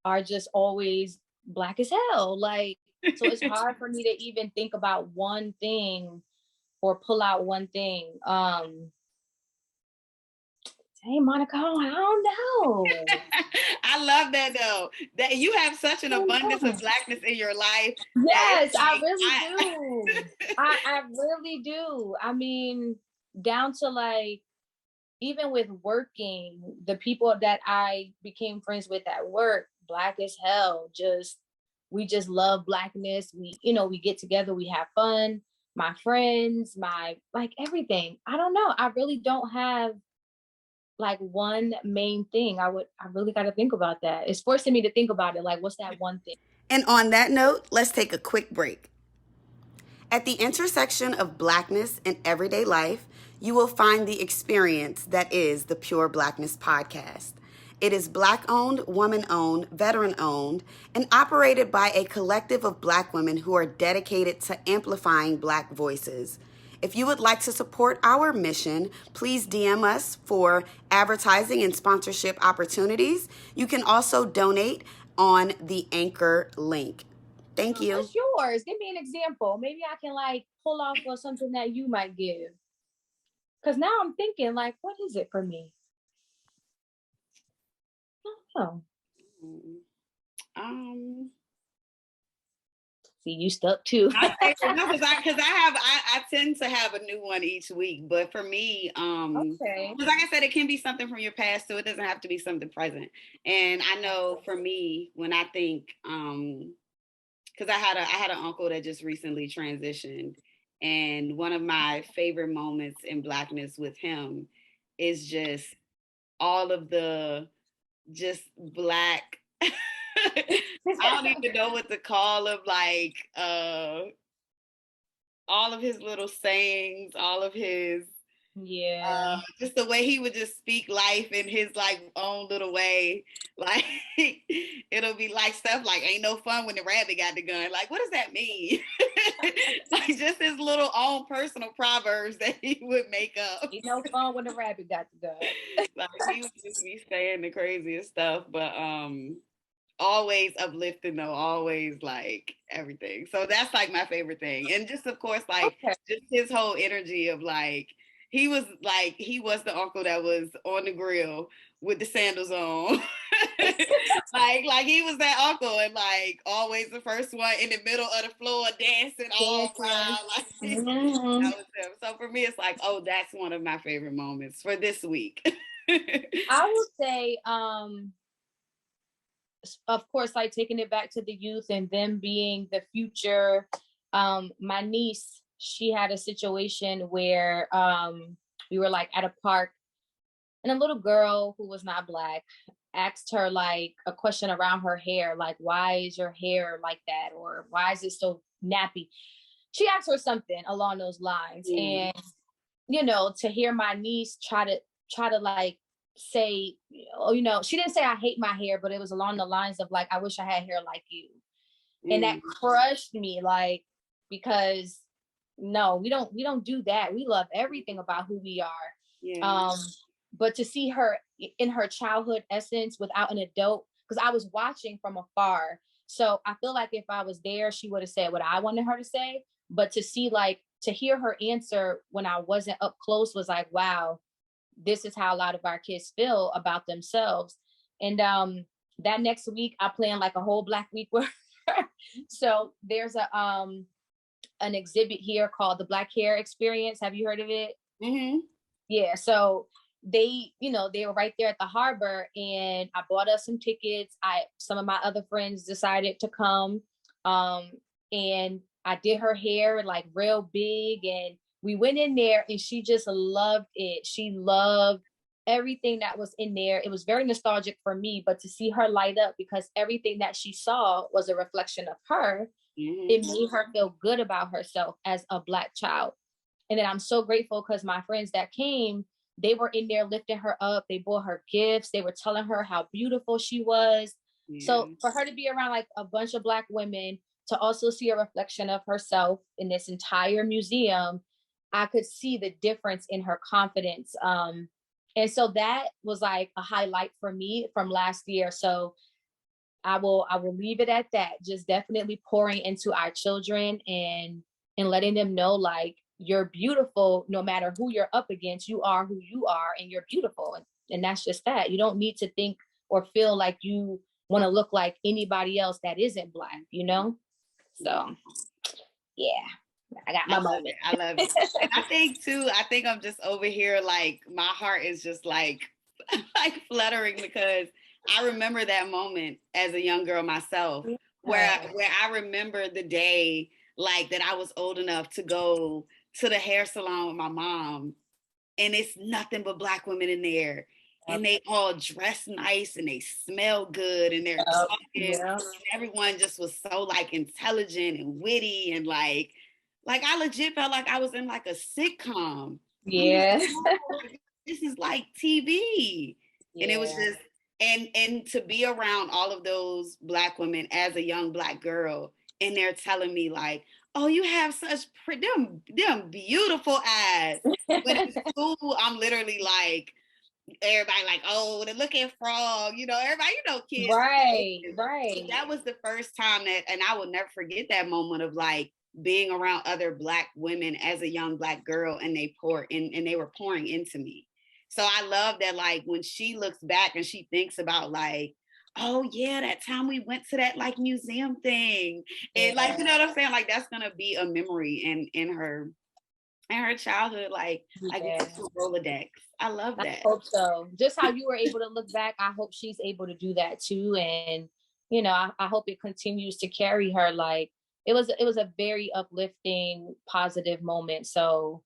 are just always Black as hell. Like, so it's hard for me to even think about one thing or pull out one thing. Hey, Monica, I don't know. I love that though. That you have such an abundance of Blackness in your life. Yes, like, I really do. I really do. I mean, down to like, even with working, the people that I became friends with at work, Black as hell. We just love Blackness. We get together, we have fun. My friends, like everything. I don't know. I really don't have like one main thing. I really got to think about that. It's forcing me to think about it. Like, what's that one thing? And on that note, let's take a quick break. At the intersection of Blackness and everyday life, you will find the experience that is the Pure Blackness podcast. It is Black-owned, woman-owned, veteran-owned, and operated by a collective of Black women who are dedicated to amplifying Black voices. If you would like to support our mission, please DM us for advertising and sponsorship opportunities. You can also donate on the Anchor link. Thank you. What's yours? Give me an example. Maybe I can like pull off of something that you might give. Because now I'm thinking, like, what is it for me? Oh. See, you stuck too. I tend to have a new one each week, but for me, okay. Because like I said, it can be something from your past, so it doesn't have to be something present. And I know for me, when I think, because I had an uncle that just recently transitioned, and one of my favorite moments in Blackness with him is just all of the just Black. I don't even know what to call him, like all of his little sayings, all of his just the way he would just speak life in his like own little way. Like it'll be like stuff like ain't no fun when the rabbit got the gun. Like, what does that mean? Like just his little own personal proverbs that he would make up. Ain't no fun when the rabbit got the gun. Like he would just be saying the craziest stuff, but always uplifting though, always like everything. So that's like my favorite thing. And just of course, like just his whole energy of like he was the uncle that was on the grill with the sandals on. like he was that uncle and like always the first one in the middle of the floor dancing all around. Like, that was him. So for me, it's like, oh, that's one of my favorite moments for this week. I would say, of course, like taking it back to the youth and them being the future. My niece, she had a situation where we were like at a park and a little girl who was not Black asked her like a question around her hair, like, why is your hair like that? Or why is it so nappy? She asked her something along those lines. And, you know, to hear my niece try to like say, you know, she didn't say I hate my hair, but it was along the lines of like, I wish I had hair like you. And that crushed me, like, because no, we don't do that. We love everything about who we are. But to see her in her childhood essence without an adult, because I was watching from afar. So I feel like if I was there, she would have said what I wanted her to say. But to see, like, to hear her answer when I wasn't up close was like, wow, this is how a lot of our kids feel about themselves. And that next week, I plan like a whole Black week with her. So there's an exhibit here called the Black Hair Experience. Have you heard of it? Yeah. So they were right there at the harbor, and I bought us some tickets. Some of my other friends decided to come, and I did her hair like real big, and we went in there, and she just loved it. She loved everything that was in there. It was very nostalgic for me, but to see her light up because everything that she saw was a reflection of her, it made her feel good about herself as a Black child. And then I'm so grateful because my friends that came, they were in there lifting her up. They bought her gifts. They were telling her how beautiful she was. So for her to be around like a bunch of Black women, to also see a reflection of herself in this entire museum, I could see the difference in her confidence. And so that was like a highlight for me from last year. So I will leave it at that. Just definitely pouring into our children and letting them know, like, you're beautiful no matter who you're up against. You are who you are, and you're beautiful. And that's just that. You don't need to think or feel like you want to look like anybody else that isn't Black, you know? So yeah, I got my moment. I love it. And I think I'm just over here, like my heart is just like fluttering because I remember that moment as a young girl myself, where I remember the day like that I was old enough to go to the hair salon with my mom, and it's nothing but Black women in there. And they all dress nice and they smell good and they're talking. And everyone just was so like intelligent and witty and like I legit felt like I was in like a sitcom. Yeah. Like, oh, this is like TV. And it was just and to be around all of those Black women as a young Black girl, and they're telling me like, oh, you have such pretty, them beautiful eyes. But in school, I'm literally like, everybody like, oh, the looking frog, everybody, kids. Right, So right. that was the first time and I will never forget that moment of like being around other Black women as a young Black girl, and they were pouring into me. So I love that, like, when she looks back and she thinks about like, oh yeah, that time we went to that like museum thing, and like, you know what I'm saying, like that's gonna be a memory in her childhood, like I Yeah. guess to Rolodex. I love I that. hope so. Just how you were able to look back, I hope she's able to do that too. And I hope it continues to carry her. Like it was a very uplifting, positive moment. So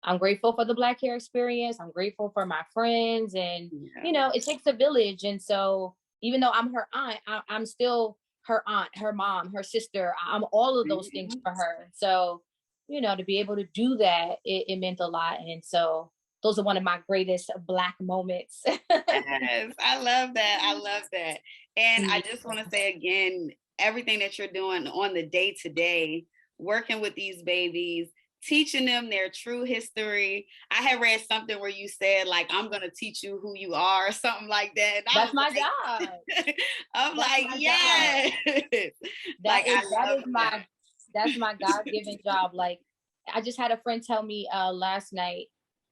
I'm grateful for the Black hair experience. I'm grateful for my friends, and Yeah. it takes a village. And so even though I'm her aunt, I'm still her aunt, her mom, her sister. I'm all of those things for her. So to be able to do that, it meant a lot. And so those are one of my greatest Black moments. Yes, I love that. I love that. And I just want to say again, everything that you're doing on the day to day, working with these babies, teaching them their true history. I had read something where you said, like, I'm going to teach you who you are, or something like that. And I That's was my like, job. I'm That's like, my job. yes. That Like, is I that love is that. my that's my God-given job. Like I just had a friend tell me last night,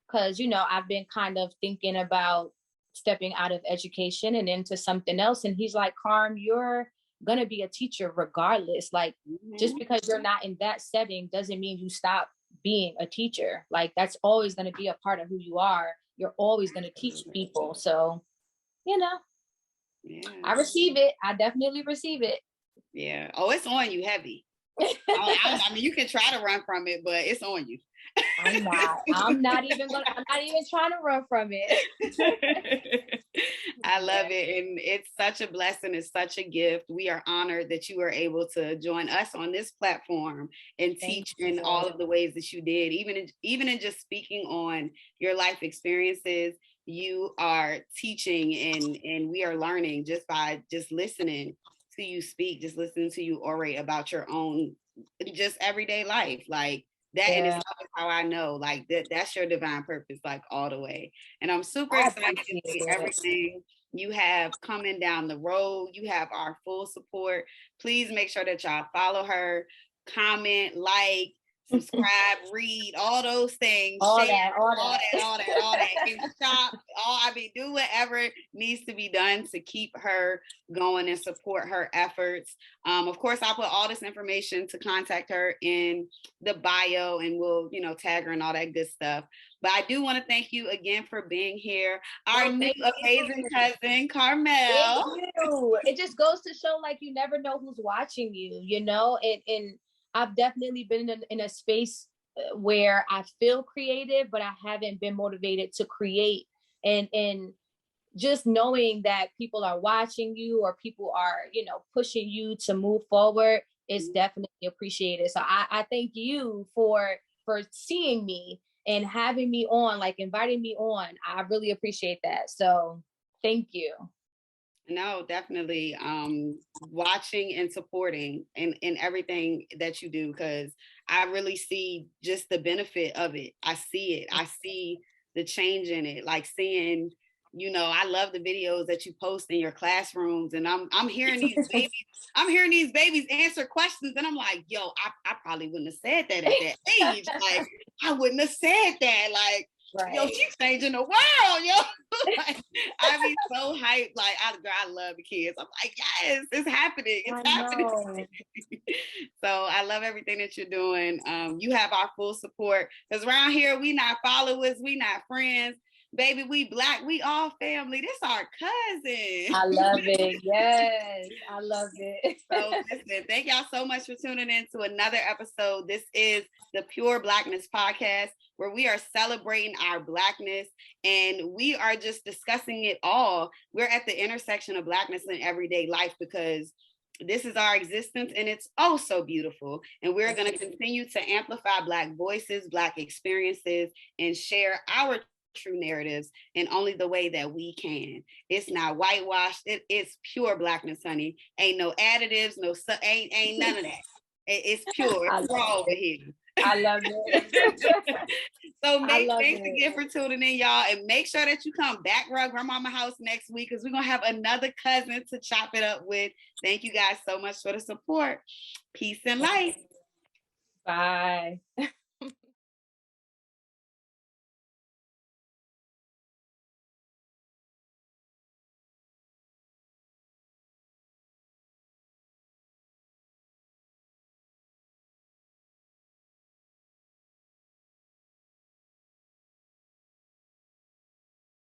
because I've been kind of thinking about stepping out of education and into something else. And he's like, Carm, you're gonna be a teacher regardless. Like just Mhm. because you're not in that setting doesn't mean you stop being a teacher. Like that's always gonna be a part of who you are. You're always gonna teach people. So, you know, Yeah. I receive it. I definitely receive it. Yeah. Oh, it's on you heavy. I mean, you can try to run from it, but it's on you. I'm not. I'm not even trying to run from it. I love Yeah. it. And it's such a blessing. It's such a gift. We are honored that you were able to join us on this platform and Thank teach in all you. of the ways that you did. Even in just speaking on your life experiences, you are teaching, and we are learning just by just listening to you speak, just listening to you orate about your own just everyday life. Like that in Yeah. itself is how I know, like, that's your divine purpose, like, all the way. And I'm super I excited to appreciate see it. everything you have coming down the road. You have our full support. Please make sure that y'all follow her, comment, like, subscribe, read, all those things, All share, that, all all that, all that, all that, that. and shop. Do whatever needs to be done to keep her going and support her efforts. Of course, I'll put all this information to contact her in the bio, and we'll, tag her and all that good stuff. But I do want to thank you again for being here. Our No, new thank amazing you. cousin, Thank Carmel. you. It just goes to show, like, you never know who's watching you. And I've definitely been in a space where I feel creative, but I haven't been motivated to create. And just knowing that people are watching you, or people are, pushing you to move forward, is definitely appreciated. So I thank you for seeing me and having me on, like inviting me on. I really appreciate that. So thank you. No, definitely. Watching and supporting in everything that you do, because I really see just the benefit of it. I see it. I see the change in it. Like seeing, I love the videos that you post in your classrooms, and I'm hearing these babies. I'm hearing these babies answer questions, and I'm like, yo, I probably wouldn't have said that at that age. Like, I wouldn't have said that. Like, yo, Right. she's changing the world, yo. Like, I be so hyped. Like, I love the kids. I'm like, yes, it's happening. It's I happening. know. So I love everything that you're doing. You have our full support, because around here we not followers, we not friends. Baby, we Black, we all family. This our cousin. I love it. Yes, I love it. So listen, thank y'all so much for tuning in to another episode. This is the Pure Blackness podcast, where we are celebrating our Blackness, and we are just discussing it all. We're at the intersection of Blackness and everyday life, because this is our existence, and it's oh so beautiful. And we're going to continue to amplify Black voices, Black experiences, and share our true narratives in only the way that we can. It's not whitewashed. It's pure Blackness, honey. Ain't no additives, ain't none of that. It's pure. It's raw over here. I love it. So thanks again for tuning in, y'all. And make sure that you come back to our Grandmomma House next week because we're going to have another cousin to chop it up with. Thank you guys so much for the support. Peace and light. Bye.